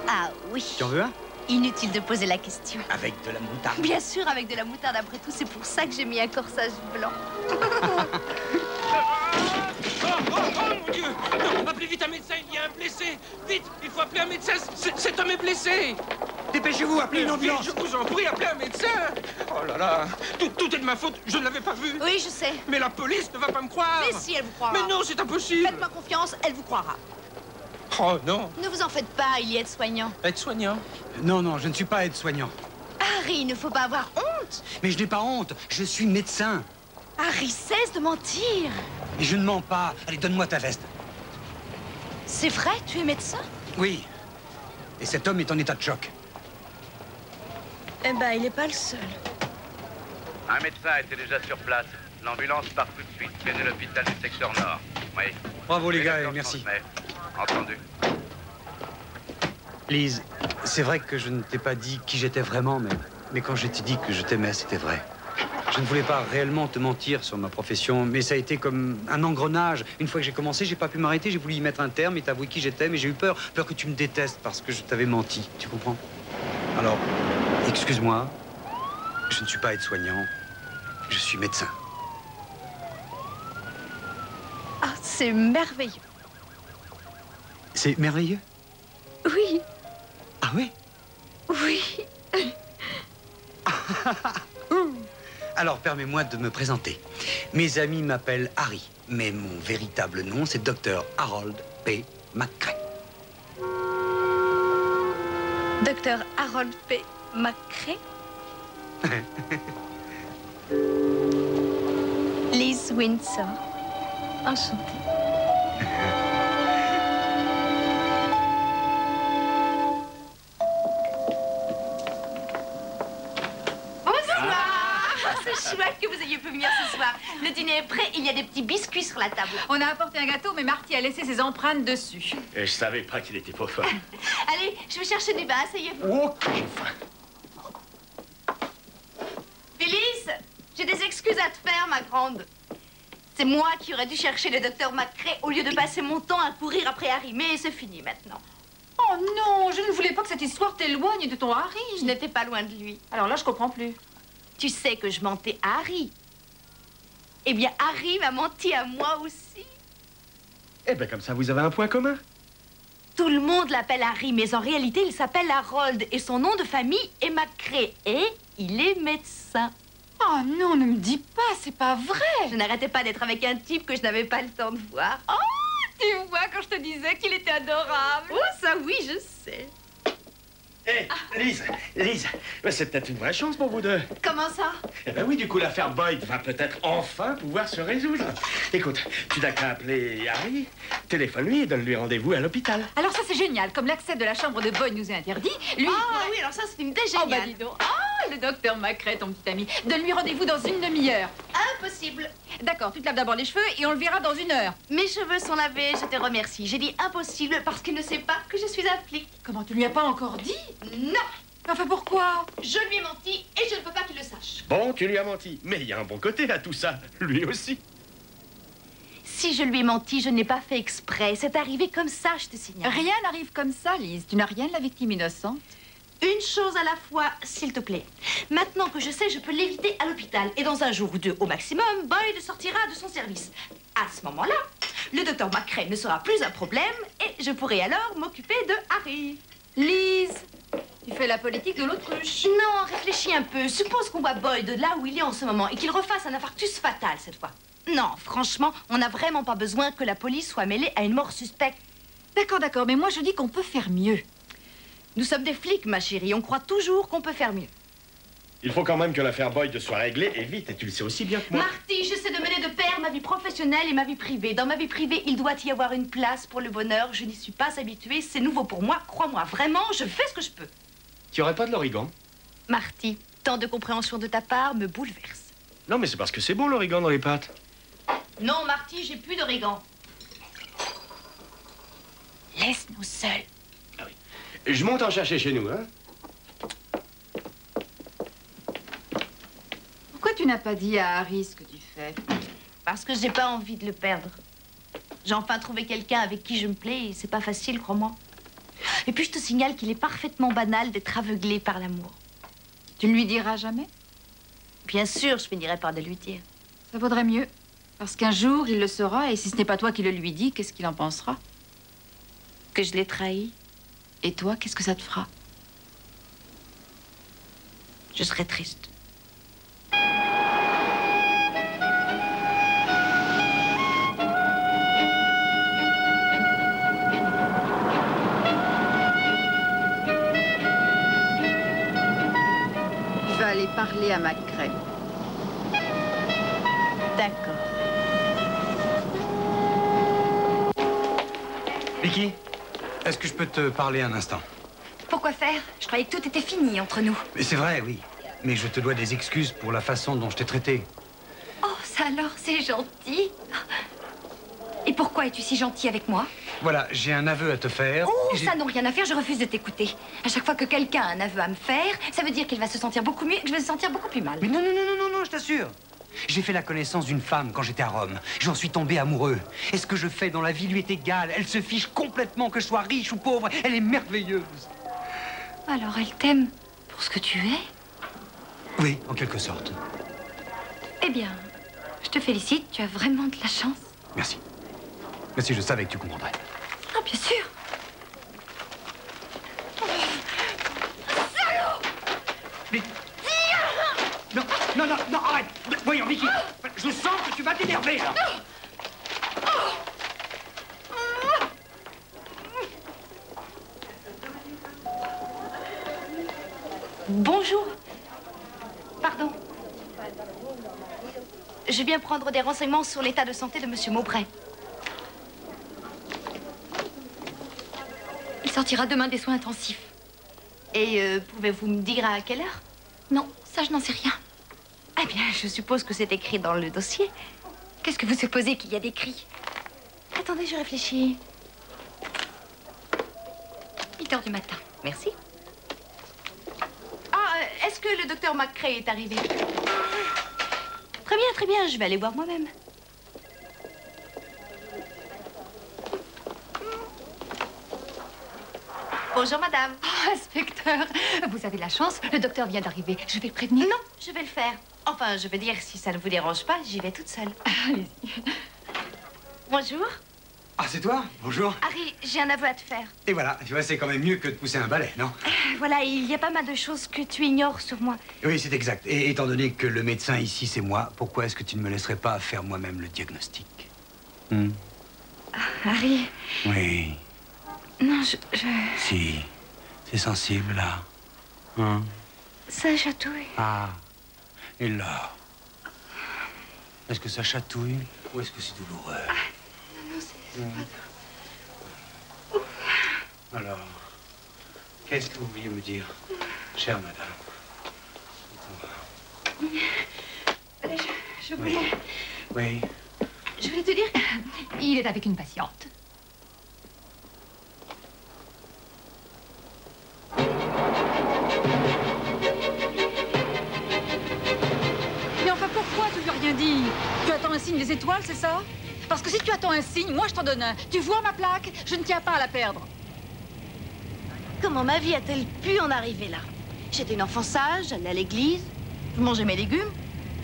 Ah oui. Tu en veux un? Inutile de poser la question. Avec de la moutarde? Bien sûr, avec de la moutarde. Après tout, c'est pour ça que j'ai mis un corsage blanc. Oh mon Dieu! Non, appelez vite un médecin, il y a un blessé! Vite, il faut appeler un médecin, cet homme est blessé! Dépêchez-vous, appelez une ambulance. Je vous en prie, appelez un médecin. Oh là là, tout est de ma faute, je ne l'avais pas vu. Oui, je sais. Mais la police ne va pas me croire. Mais si, elle vous croira. Mais non, c'est impossible. Faites-moi confiance, elle vous croira. Oh non. Ne vous en faites pas, il y a aide-soignant. Aide-soignant? Non, non, je ne suis pas aide-soignant. Harry, il ne faut pas avoir honte. Mais je n'ai pas honte, je suis médecin. Harry, cesse de mentir. Et je ne mens pas. Allez, donne-moi ta veste. C'est vrai, tu es médecin? Oui. Et cet homme est en état de choc. Eh ben, il n'est pas le seul. Un médecin était déjà sur place. L'ambulance part tout de suite. Prenez l'hôpital du secteur nord. Oui. Bravo les gars et merci. Entendu. Lise, c'est vrai que je ne t'ai pas dit qui j'étais vraiment, mais quand je t'ai dit que je t'aimais, c'était vrai. Je ne voulais pas réellement te mentir sur ma profession, mais ça a été comme un engrenage. Une fois que j'ai commencé, j'ai pas pu m'arrêter, j'ai voulu y mettre un terme et t'avouer qui j'étais, mais j'ai eu peur que tu me détestes parce que je t'avais menti, tu comprends? Alors, excuse-moi, je ne suis pas aide-soignant, je suis médecin. Ah, c'est merveilleux. C'est merveilleux? Oui. Ah oui? Oui. Alors, permets-moi de me présenter. Mes amis m'appellent Harry, mais mon véritable nom, c'est Dr. Harold P. McCrae. Dr. Harold P. McCrae. Lise Windsor. Enchantée. C'est chouette que vous ayez pu venir ce soir. Le dîner est prêt, il y a des petits biscuits sur la table. On a apporté un gâteau, mais Marty a laissé ses empreintes dessus. Et je savais pas qu'il était pour toi. Allez, je vais chercher du bain, asseyez-vous. Oh, que j'ai faim. Phyllis, j'ai des excuses à te faire, ma grande. C'est moi qui aurais dû chercher le docteur McCrae au lieu de passer mon temps à courir après Harry. Mais c'est fini maintenant. Oh non, je ne voulais pas que cette histoire t'éloigne de ton Harry. Je n'étais pas loin de lui. Alors là, je comprends plus. Tu sais que je mentais à Harry. Eh bien, Harry m'a menti à moi aussi. Eh bien, comme ça, vous avez un point commun. Tout le monde l'appelle Harry, mais en réalité, il s'appelle Harold. Et son nom de famille est McCrae. Et il est médecin. Oh non, ne me dis pas, c'est pas vrai. Je n'arrêtais pas d'être avec un type que je n'avais pas le temps de voir. Oh, tu vois quand je te disais qu'il était adorable. Oh, ça oui, je sais. Hé, Lise, c'est peut-être une vraie chance pour vous deux. Comment ça? Eh ben oui, du coup, l'affaire Boyd va peut-être enfin pouvoir se résoudre. Écoute, tu n'as qu'à appeler Harry, téléphone-lui et donne-lui rendez-vous à l'hôpital. Alors ça, c'est génial. Comme l'accès de la chambre de Boyd nous est interdit, lui... Ah oui, alors ça, c'est une idée géniale. Oh, bah dis donc. Ah, le docteur McCrae, ton petit ami. Donne-lui rendez-vous dans une demi-heure. Impossible. D'accord, tu te laves d'abord les cheveux et on le verra dans une heure. Mes cheveux sont lavés, je te remercie. J'ai dit impossible parce qu'il ne sait pas que je suis un flic. Comment, tu lui as pas encore dit? Non. Enfin, pourquoi? Je lui ai menti et je ne veux pas qu'il le sache. Bon, tu lui as menti. Mais il y a un bon côté à tout ça. Lui aussi. Si je lui ai menti, je n'ai pas fait exprès. C'est arrivé comme ça, je te signale. Rien n'arrive comme ça, Lise. Tu n'as rien de la victime innocente. Une chose à la fois, s'il te plaît. Maintenant que je sais, je peux l'éviter à l'hôpital. Et dans un jour ou deux au maximum, Boyd sortira de son service. À ce moment-là, le docteur McCrae ne sera plus un problème et je pourrai alors m'occuper de Harry. Lise, tu fais la politique de l'autruche. Non, réfléchis un peu. Suppose qu'on voit Boyd là où il est en ce moment et qu'il refasse un infarctus fatal cette fois. Non, franchement, on n'a vraiment pas besoin que la police soit mêlée à une mort suspecte. D'accord, mais moi je dis qu'on peut faire mieux. Nous sommes des flics, ma chérie. On croit toujours qu'on peut faire mieux. Il faut quand même que l'affaire Boyd soit réglée et vite, et tu le sais aussi bien que moi. Marty, j'essaie de mener de pair ma vie professionnelle et ma vie privée. Dans ma vie privée, il doit y avoir une place pour le bonheur. Je n'y suis pas habituée, c'est nouveau pour moi. Crois-moi, vraiment, je fais ce que je peux. Tu aurais pas de l'origan? Marty, tant de compréhension de ta part me bouleverse. Non, mais c'est parce que c'est bon l'origan dans les pâtes. Non, Marty, j'ai plus d'origan. Laisse-nous seuls. Ah oui. Je monte en chercher chez nous, hein? Pourquoi tu n'as pas dit à Harry ce que tu fais? Parce que j'ai pas envie de le perdre. J'ai enfin trouvé quelqu'un avec qui je me plais et c'est pas facile, crois-moi. Et puis je te signale qu'il est parfaitement banal d'être aveuglé par l'amour. Tu ne lui diras jamais? Bien sûr, je finirai par de lui dire. Ça vaudrait mieux. Parce qu'un jour, il le saura et si ce n'est pas toi qui le lui dis, qu'est-ce qu'il en pensera? Que je l'ai trahi. Et toi, qu'est-ce que ça te fera? je serais triste. Je vais aller parler à McCrae. D'accord. Vicky, est-ce que je peux te parler un instant? Pourquoi faire? Je croyais que tout était fini entre nous. Mais c'est vrai, oui. Mais je te dois des excuses pour la façon dont je t'ai traité. Oh, ça alors, c'est gentil. Et pourquoi es-tu si gentil avec moi? Voilà, j'ai un aveu à te faire. Oh, ça n'a rien à faire, je refuse de t'écouter. À chaque fois que quelqu'un a un aveu à me faire, ça veut dire qu'il va se sentir beaucoup mieux et que je vais me sentir beaucoup plus mal. Mais non, non, non, non, non, non, je t'assure. J'ai fait la connaissance d'une femme quand j'étais à Rome. J'en suis tombé amoureux. Et ce que je fais dans la vie lui est égal. Elle se fiche complètement que je sois riche ou pauvre. Elle est merveilleuse. Alors elle t'aime pour ce que tu es? Oui, en quelque sorte. Eh bien, je te félicite, tu as vraiment de la chance. Merci. Merci, je savais que tu comprendrais. Ah, bien sûr. Mais... Non, non, non, non, arrête. Voyons, Vicky, je sens que tu vas t'énerver, là. Bonjour. Pardon. Je viens prendre des renseignements sur l'état de santé de Monsieur Maubray. Il sortira demain des soins intensifs. Et pouvez-vous me dire à quelle heure? Non, ça je n'en sais rien. Eh bien, je suppose que c'est écrit dans le dossier. Qu'est-ce que vous supposez qu'il y a d'écrit? Attendez, je réfléchis. 8 heures du matin. Merci. Ah, est-ce que le docteur McCrae est arrivé? Très bien, je vais aller voir moi-même. Bonjour, madame. Oh, inspecteur, vous avez de la chance, le docteur vient d'arriver. Je vais le prévenir. Non, je vais le faire. Enfin, je veux dire, si ça ne vous dérange pas, j'y vais toute seule. Allez-y. Bonjour. Ah, c'est toi? Bonjour. Harry, j'ai un aveu à te faire. Et voilà, tu vois, c'est quand même mieux que de pousser un balai, non? Voilà, il y a pas mal de choses que tu ignores sur moi. Oui, c'est exact. Et étant donné que le médecin ici, c'est moi, pourquoi est-ce que tu ne me laisserais pas faire moi-même le diagnostic? Harry. Oui. Non, Si, c'est sensible, là. Hein? Ça chatouille. Ah. Et là? Est-ce que ça chatouille ou est-ce que c'est douloureux? Non, c'est pas... Alors, qu'est-ce que vous vouliez me dire, chère madame? Je voulais... Oui. Je voulais te dire qu'il est avec une patiente. Mais enfin, pourquoi tu lui as rien dit? Tu attends un signe des étoiles, c'est ça? Parce que si tu attends un signe, moi je t'en donne un. Tu vois ma plaque? Je ne tiens pas à la perdre. Comment ma vie a-t-elle pu en arriver là? J'étais une enfant sage, j'allais à l'église, je mangeais mes légumes.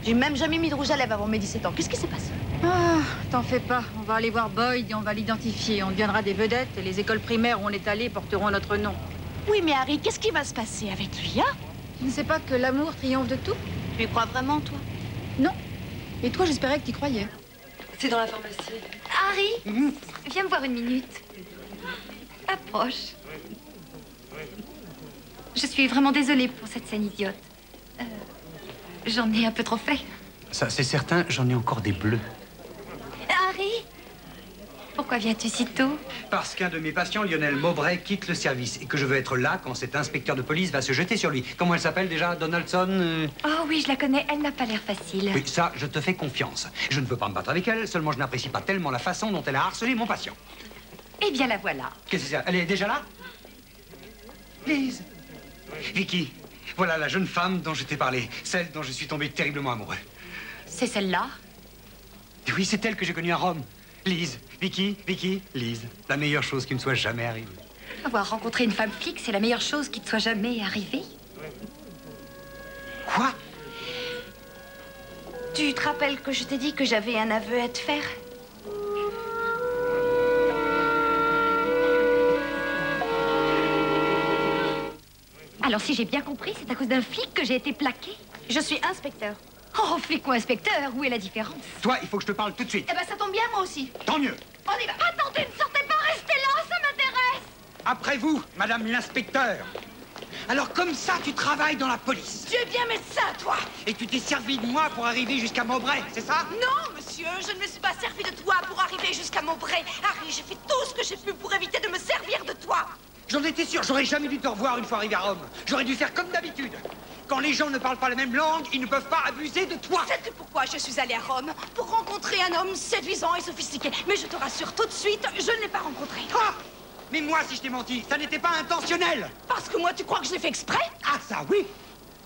J'ai même jamais mis de rouge à lèvres avant mes 17 ans. Qu'est-ce qui s'est passé? Ah, t'en fais pas. On va aller voir Boyd et on va l'identifier. On deviendra des vedettes et les écoles primaires où on est allé porteront notre nom. Oui, mais Harry, qu'est-ce qui va se passer avec lui, hein? Tu ne sais pas que l'amour triomphe de tout? Tu y crois vraiment, toi? Non. Et toi, j'espérais que tu croyais. C'est dans la pharmacie. Harry, viens me voir une minute. Approche. Je suis vraiment désolée pour cette scène idiote. J'en ai un peu trop fait. Ça, c'est certain, j'en ai encore des bleus. Harry, pourquoi viens-tu si tôt? Parce qu'un de mes patients, Lionel Maubray, quitte le service et que je veux être là quand cet inspecteur de police va se jeter sur lui. Comment elle s'appelle déjà? Donaldson Oh oui, je la connais. Elle n'a pas l'air facile. Oui, ça, je te fais confiance. Je ne veux pas me battre avec elle, seulement je n'apprécie pas tellement la façon dont elle a harcelé mon patient. Eh bien, la voilà. Qu'est-ce que c'est? Elle est déjà là? Lise. Vicky, voilà la jeune femme dont je t'ai parlé, celle dont je suis tombé terriblement amoureux. C'est celle-là? Oui, c'est elle que j'ai connue à Rome. Lise, Vicky, Lise. La meilleure chose qui me soit jamais arrivée. Avoir rencontré une femme flic, c'est la meilleure chose qui te soit jamais arrivée. Quoi? Tu te rappelles que je t'ai dit que j'avais un aveu à te faire? Alors, si j'ai bien compris, c'est à cause d'un flic que j'ai été plaquée? Je suis inspecteur. Oh, flic ou inspecteur, où est la différence? Toi, il faut que je te parle tout de suite. Eh ben, ça tombe bien, moi aussi. Tant mieux. On y va. Attendez, ne sortez pas, restez là, ça m'intéresse. Après vous, madame l'inspecteur. Alors comme ça, tu travailles dans la police. Tu es bien médecin, toi. Et tu t'es servi de moi pour arriver jusqu'à Maubray, c'est ça? Non, monsieur, je ne me suis pas servi de toi pour arriver jusqu'à Maubray. Harry, j'ai fait tout ce que j'ai pu pour éviter de me servir de toi. J'en étais sûr, j'aurais jamais dû te revoir une fois arrivé à Rome. J'aurais dû faire comme d'habitude. Quand les gens ne parlent pas la même langue, ils ne peuvent pas abuser de toi. C'est pourquoi je suis allée à Rome, pour rencontrer un homme séduisant et sophistiqué. Mais je te rassure tout de suite, je ne l'ai pas rencontré. Ah! Mais moi, si je t'ai menti, ça n'était pas intentionnel. Parce que moi, tu crois que je l'ai fait exprès? Ah, ça, oui.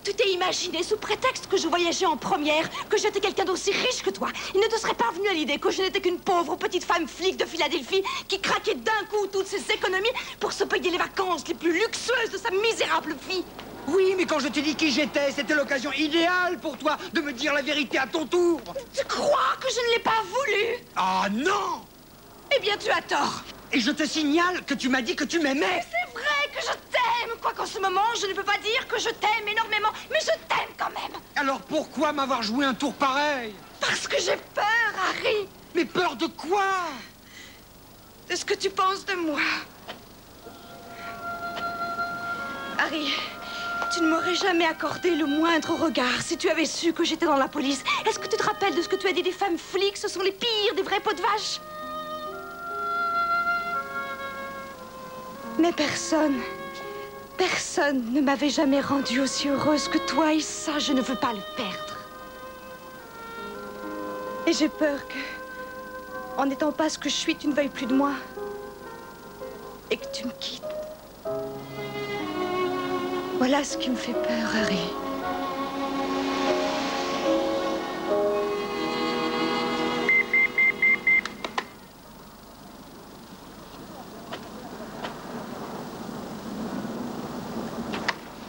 Tu t'es imaginé, sous prétexte que je voyageais en première, que j'étais quelqu'un d'aussi riche que toi. Il ne te serait pas venu à l'idée que je n'étais qu'une pauvre petite femme flic de Philadelphie qui craquait d'un coup toutes ses économies pour se payer les vacances les plus luxueuses de sa misérable vie. Oui, mais quand je t'ai dit qui j'étais, c'était l'occasion idéale pour toi de me dire la vérité à ton tour. Tu crois que je ne l'ai pas voulu? Ah non! Eh bien, tu as tort. Et je te signale que tu m'as dit que tu m'aimais. C'est vrai que je t'aime, quoiqu'en ce moment, je ne peux pas dire que je t'aime énormément, mais je t'aime quand même. Alors pourquoi m'avoir joué un tour pareil? Parce que j'ai peur, Harry. Mais peur de quoi? De ce que tu penses de moi. Harry, tu ne m'aurais jamais accordé le moindre regard si tu avais su que j'étais dans la police. Est-ce que tu te rappelles de ce que tu as dit des femmes flics? Ce sont les pires des vrais pots de vache. Mais personne ne m'avait jamais rendue aussi heureuse que toi, et ça, je ne veux pas le perdre. Et j'ai peur que, en n'étant pas ce que je suis, tu ne veuilles plus de moi. Et que tu me quittes. Voilà ce qui me fait peur, Harry.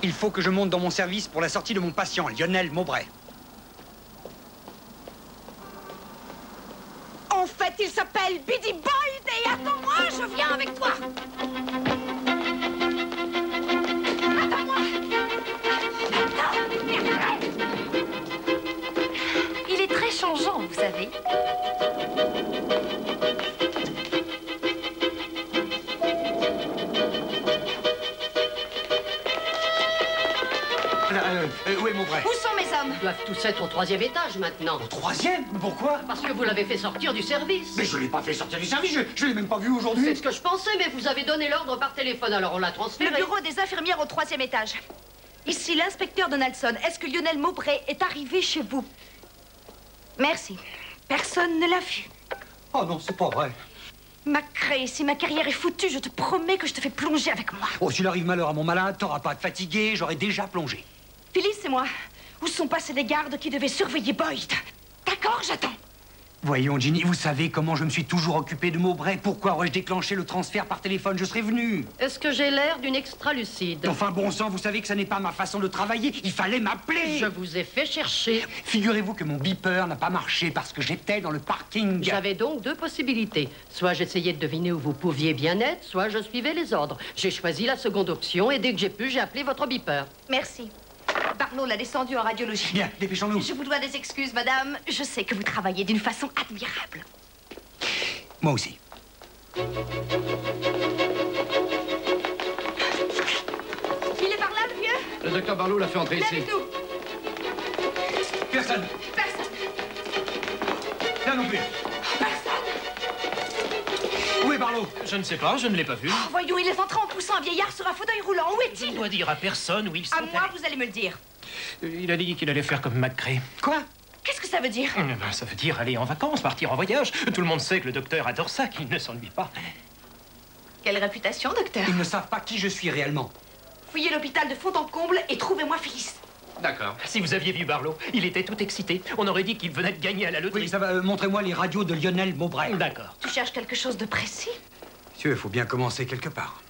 Il faut que je monte dans mon service pour la sortie de mon patient, Lionel Maubray. En fait, il s'appelle Biddy Boyd et attends-moi, je viens avec toi. Attends-moi. Il est très changeant, vous savez. Où est Maubray? Où sont mes hommes? Ils doivent tous être au 3e étage maintenant. Au 3e? Pourquoi? Parce que vous l'avez fait sortir du service. Mais je l'ai pas fait sortir du service, je l'ai même pas vu aujourd'hui. C'est ce que je pensais, mais vous avez donné l'ordre par téléphone, alors on l'a transféré. Le bureau des infirmières au 3e étage. Ici l'inspecteur Donaldson. Est-ce que Lionel Maubray est arrivé chez vous? Merci. Personne ne l'a vu. Oh non, c'est pas vrai. Macrae, si ma carrière est foutue, je te promets que je te fais plonger avec moi. Oh, s'il arrive malheur à mon malade, t'auras pas à te fatiguer, j'aurais déjà plongé. Phyllis, c'est moi. Où sont passés les gardes qui devaient surveiller Boyd? D'accord, j'attends. Voyons, Ginny, vous savez comment je me suis toujours occupé de Maubray. Pourquoi aurais-je déclenché le transfert par téléphone? Je serais venu. Est-ce que j'ai l'air d'une extra-lucide? Enfin, bon sang, vous savez que ça n'est pas ma façon de travailler. Il fallait m'appeler. Je vous ai fait chercher. Figurez-vous que mon beeper n'a pas marché parce que j'étais dans le parking. J'avais donc deux possibilités. Soit j'essayais de deviner où vous pouviez bien être, soit je suivais les ordres. J'ai choisi la seconde option et dès que j'ai pu, j'ai appelé votre beeper. Merci. Barlow l'a descendu en radiologie. Bien, dépêchons-nous. Je vous dois des excuses, madame. Je sais que vous travaillez d'une façon admirable. Moi aussi. Il est par là, le vieux? Le docteur Barlow l'a fait entrer ici. Avec nous. Personne. Personne. Là non plus. Où est Barlow? Je ne sais pas, je ne l'ai pas vu. Oh, voyons, il est entré en poussant un vieillard sur un fauteuil roulant. Où Je est-il? dois dire à personne où ils sont. À moi, vous allez me le dire. Il a dit qu'il allait faire comme McCrae. Quoi? Qu'est-ce que ça veut dire? Ça veut dire aller en vacances, partir en voyage. Tout le monde sait que le docteur adore ça, qu'il ne s'ennuie pas. Quelle réputation, docteur? Ils ne savent pas qui je suis réellement. Fouillez l'hôpital de fond en comble et trouvez-moi Phyllis. D'accord. Si vous aviez vu Barlow, il était tout excité. On aurait dit qu'il venait de gagner à la loterie. Oui, ça va. Montrez-moi les radios de Lionel Maubray. D'accord. Tu cherches quelque chose de précis? Monsieur, il faut bien commencer quelque part.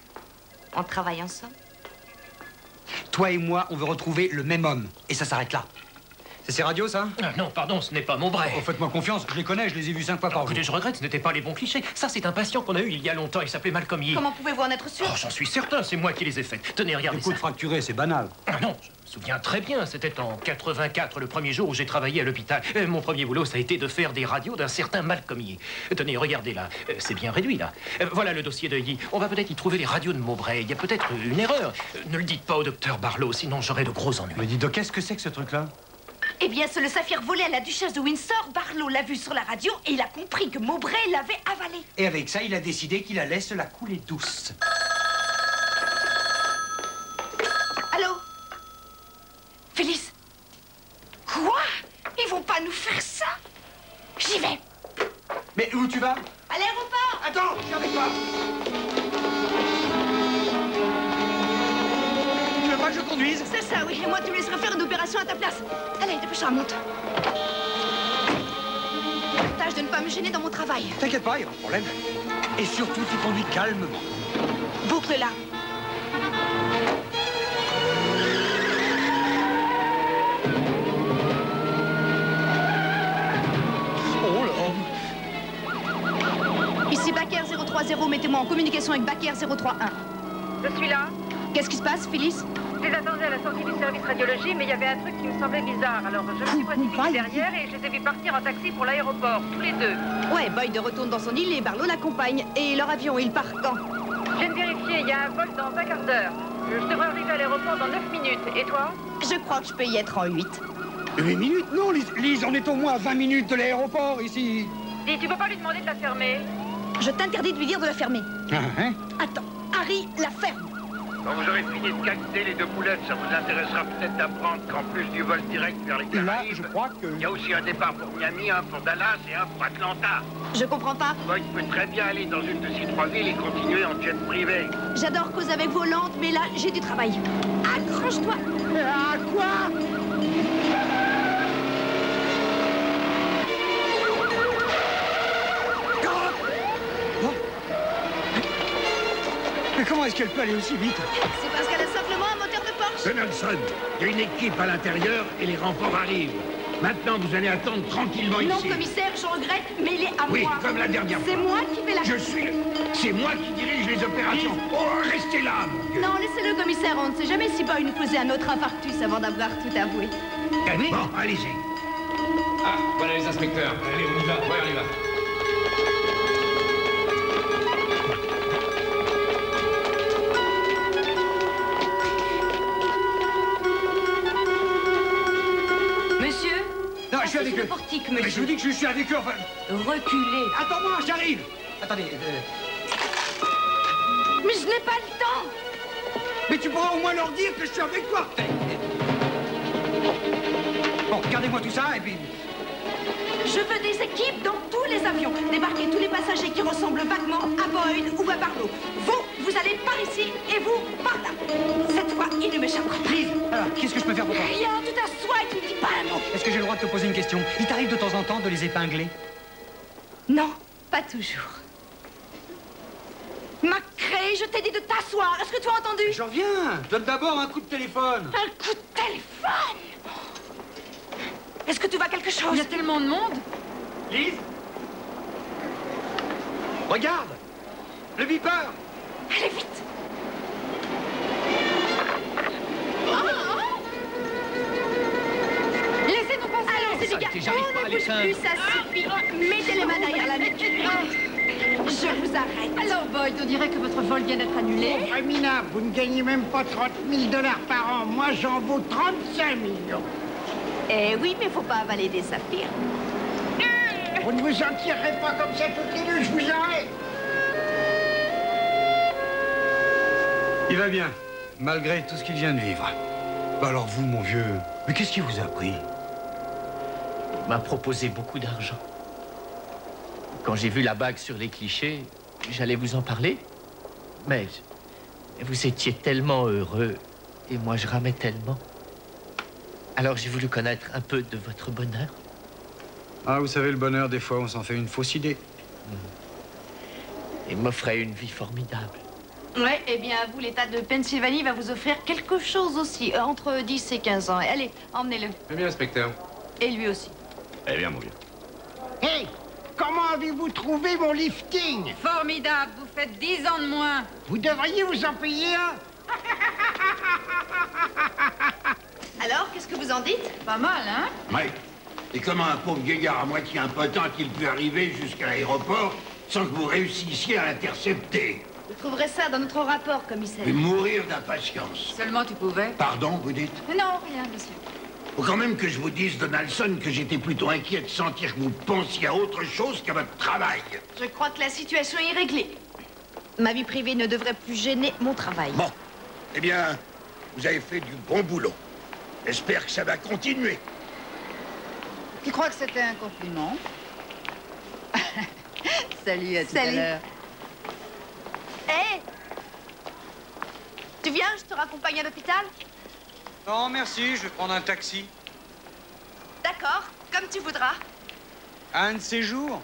On travaille ensemble? Toi et moi, on veut retrouver le même homme. Et ça s'arrête là. C'est ces radios, ça? Non, pardon, ce n'est pas Maubrey. Oh, faites-moi confiance, je les connais, je les ai vus 5 fois par jour. Écoutez, je regrette, ce n'étaient pas les bons clichés. Ça, c'est un patient qu'on a eu il y a longtemps, il s'appelait Malcolm Yee. Comment pouvez-vous en être sûr? Oh, j'en suis certain, c'est moi qui les ai faites. Tenez, regardez Les coups ça. de fracturés, c'est banal. Ah non, je me souviens très bien, c'était en 84, le premier jour où j'ai travaillé à l'hôpital. Mon premier boulot, ça a été de faire des radios d'un certain Malcolm Yee. Tenez, regardez là, c'est bien réduit là. Voilà le dossier de Yee. On va peut-être y trouver les radios de Maubrey. Il y a peut-être une erreur. Ne le dites pas au docteur Barlow, sinon j'aurai de gros ennuis. Mais dis donc, qu'est-ce que c'est que ce truc-là? Eh bien, c'est le saphir volé à la duchesse de Windsor. Barlow l'a vu sur la radio et il a compris que Maubrey l'avait avalé. Et avec ça, il a décidé qu'il allait se la couler douce. Allô? Félix? Quoi? Ils vont pas nous faire ça? J'y vais. Mais où tu vas? À l'aéroport. Attends, je viens avec toi. Tu veux pas que je conduise? C'est ça, oui. Et moi, tu me laisseras faire une opération à ta place. Allez, dépêche-toi, monte. Tâche de ne pas me gêner dans mon travail. T'inquiète pas, il n'y a pas de problème. Et surtout, tu conduis calmement. Boucle-la. Oh là. Ici Baker 030, mettez-moi en communication avec Baker 031. Je suis là. Qu'est-ce qui se passe, Phyllis? Je les attendais à la sortie du service radiologie, mais il y avait un truc qui me semblait bizarre. Alors je me suis précipitée derrière et je les ai vus partir en taxi pour l'aéroport, tous les deux. Ouais, Boyd retourne dans son île et Barlow l'accompagne. Et leur avion, il part quand? Je viens de vérifier, il y a un vol dans un quart d'heure. Je devrais arriver à l'aéroport dans 9 minutes. Et toi? Je crois que je peux y être en 8. 8 minutes? Non, Lise, on est au moins à 20 minutes de l'aéroport, ici. Dis, tu peux pas lui demander de la fermer? Je t'interdis de lui dire de la fermer. Ah, hein? Attends, Harry, la ferme. Quand vous aurez fini de cacter les deux boulettes, ça vous intéressera peut-être d'apprendre qu'en plus du vol direct vers les Caraïbes, je crois que... il y a aussi un départ pour Miami, un pour Dallas et un pour Atlanta. Je comprends pas. Boyd peut très bien aller dans une de ces trois villes et continuer en jet privé. J'adore causer avec vos lentes, mais là, j'ai du travail. Accroche-toi. À quoi? Mais comment est-ce qu'elle peut aller aussi vite? C'est parce qu'elle a simplement un moteur de Porsche. Donaldson, il y a une équipe à l'intérieur et les renforts arrivent. Maintenant, vous allez attendre tranquillement Non, ici. commissaire, je regrette, mais il est à Oui, moi. comme la dernière C'est fois. moi qui fais la... C'est moi qui dirige les opérations. Oh, restez là, mon Dieu. Non, laissez-le, commissaire. On ne sait jamais si Boyd nous faisait un autre infarctus avant d'avoir tout avoué. Bon, allez-y. Ah, voilà les inspecteurs. Allez, on y va. Ouais, on y va. Monsieur? Non, je suis avec eux. Portique, Mais monsieur. je vous dis que je suis avec eux, enfin... Reculez. Attends-moi, j'arrive. Attendez, Mais je n'ai pas le temps. Mais tu pourras au moins leur dire que je suis avec toi. Bon, regardez-moi tout ça, et puis... Je veux des équipes dans tous les avions. Débarquez tous les passagers qui ressemblent vaguement à Boyd ou à Barlow. Vous allez par ici et vous par là. Cette fois, il ne m'échappera pas. Lise, alors, qu'est-ce que je peux faire pour toi? Rien, tu t'assois et tu ne dis pas un mot. Est-ce que j'ai le droit de te poser une question? Il t'arrive de temps en temps de les épingler? Non, pas toujours. Macré, je t'ai dit de t'asseoir. Est-ce que tu as entendu? J'en viens. Donne d'abord un coup de téléphone. Un coup de téléphone? Est-ce que tu vois quelque chose? Il y a tellement de monde. Lise? Regarde! Le beeper! Allez, vite! Laissez-nous passer. Allons-y, les gars. j'arrive On pas à ne bouge l'éteindre. plus, ça suffit. Mettez les mains derrière la nuque. Je vous arrête. Alors, Boyd, on dirait que votre vol vient d'être annulé. Mina, vous ne gagnez même pas 30 000 $ par an. Moi, j'en vaux 35 millions. Eh oui, mais faut pas avaler des saphirs. Vous ne vous en tirerez pas comme ça toutes les deux, je vous arrête. Il va bien, malgré tout ce qu'il vient de vivre. Bah alors vous, mon vieux, mais qu'est-ce qui vous a pris? Il m'a proposé beaucoup d'argent. Quand j'ai vu la bague sur les clichés, j'allais vous en parler. Mais vous étiez tellement heureux et moi je ramais tellement. Alors j'ai voulu connaître un peu de votre bonheur. Ah, vous savez, le bonheur, des fois, on s'en fait une fausse idée. Il m'offrait une vie formidable. Ouais, eh bien, vous, l'État de Pennsylvanie va vous offrir quelque chose aussi, entre 10 et 15 ans. Allez, emmenez-le. Très bien, inspecteur. Et lui aussi. Eh bien, mon vieux. Hé, comment avez-vous trouvé mon lifting? Formidable, vous faites 10 ans de moins. Vous devriez vous en payer un. Alors, qu'est-ce que vous en dites? Pas mal, hein? Ouais. Et comment un pauvre vieillard à moitié impotent a-t-il pu arriver jusqu'à l'aéroport sans que vous réussissiez à l'intercepter? Vous trouverez ça dans notre rapport, commissaire. Et mourir d'impatience. Seulement tu pouvais. Pardon, vous dites? Non, rien, monsieur. Faut quand même que je vous dise, Donaldson, que j'étais plutôt inquiet de sentir que vous pensiez à autre chose qu'à votre travail. Je crois que la situation est réglée. Ma vie privée ne devrait plus gêner mon travail. Bon. Eh bien, vous avez fait du bon boulot. J'espère que ça va continuer. Tu crois que c'était un compliment? Salut, à tout à l'heure. Hé! Tu viens, je te raccompagne à l'hôpital? Non, merci, je vais prendre un taxi. D'accord, comme tu voudras. Un de ces jours?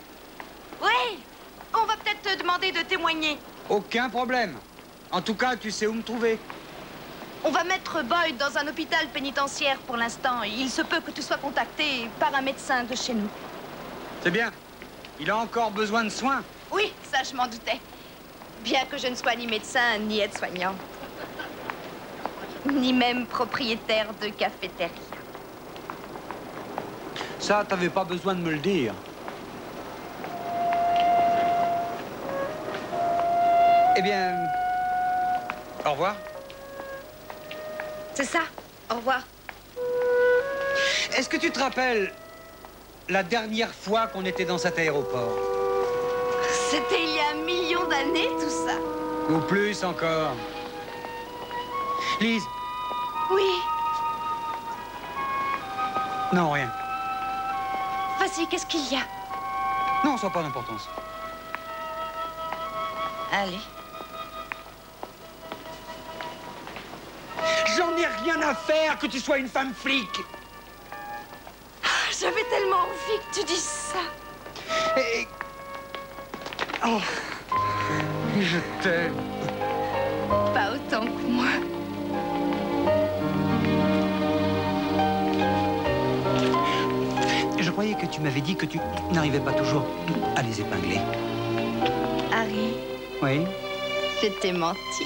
Oui! On va peut-être te demander de témoigner. Aucun problème. En tout cas, tu sais où me trouver. On va mettre Boyd dans un hôpital pénitentiaire pour l'instant. Il se peut que tu sois contacté par un médecin de chez nous. C'est bien. Il a encore besoin de soins. Oui, ça, je m'en doutais. Bien que je ne sois ni médecin, ni aide-soignante. Ni même propriétaire de cafétéria. Ça, t'avais pas besoin de me le dire. Eh bien... Au revoir. C'est ça. Au revoir. Est-ce que tu te rappelles la dernière fois qu'on était dans cet aéroport? C'était il y a 1 million d'années, tout ça. Ou plus encore. Lise. Oui. Non, rien. Vas-y, qu'est-ce qu'il y a? Non, ça n'a pas d'importance. Allez. J'en ai rien à faire que tu sois une femme flic. J'avais tellement envie que tu dises ça. Et... Oh, je t'aime. Pas autant que moi. Je croyais que tu m'avais dit que tu n'arrivais pas toujours à les épingler. Harry. Oui? Je t'ai menti.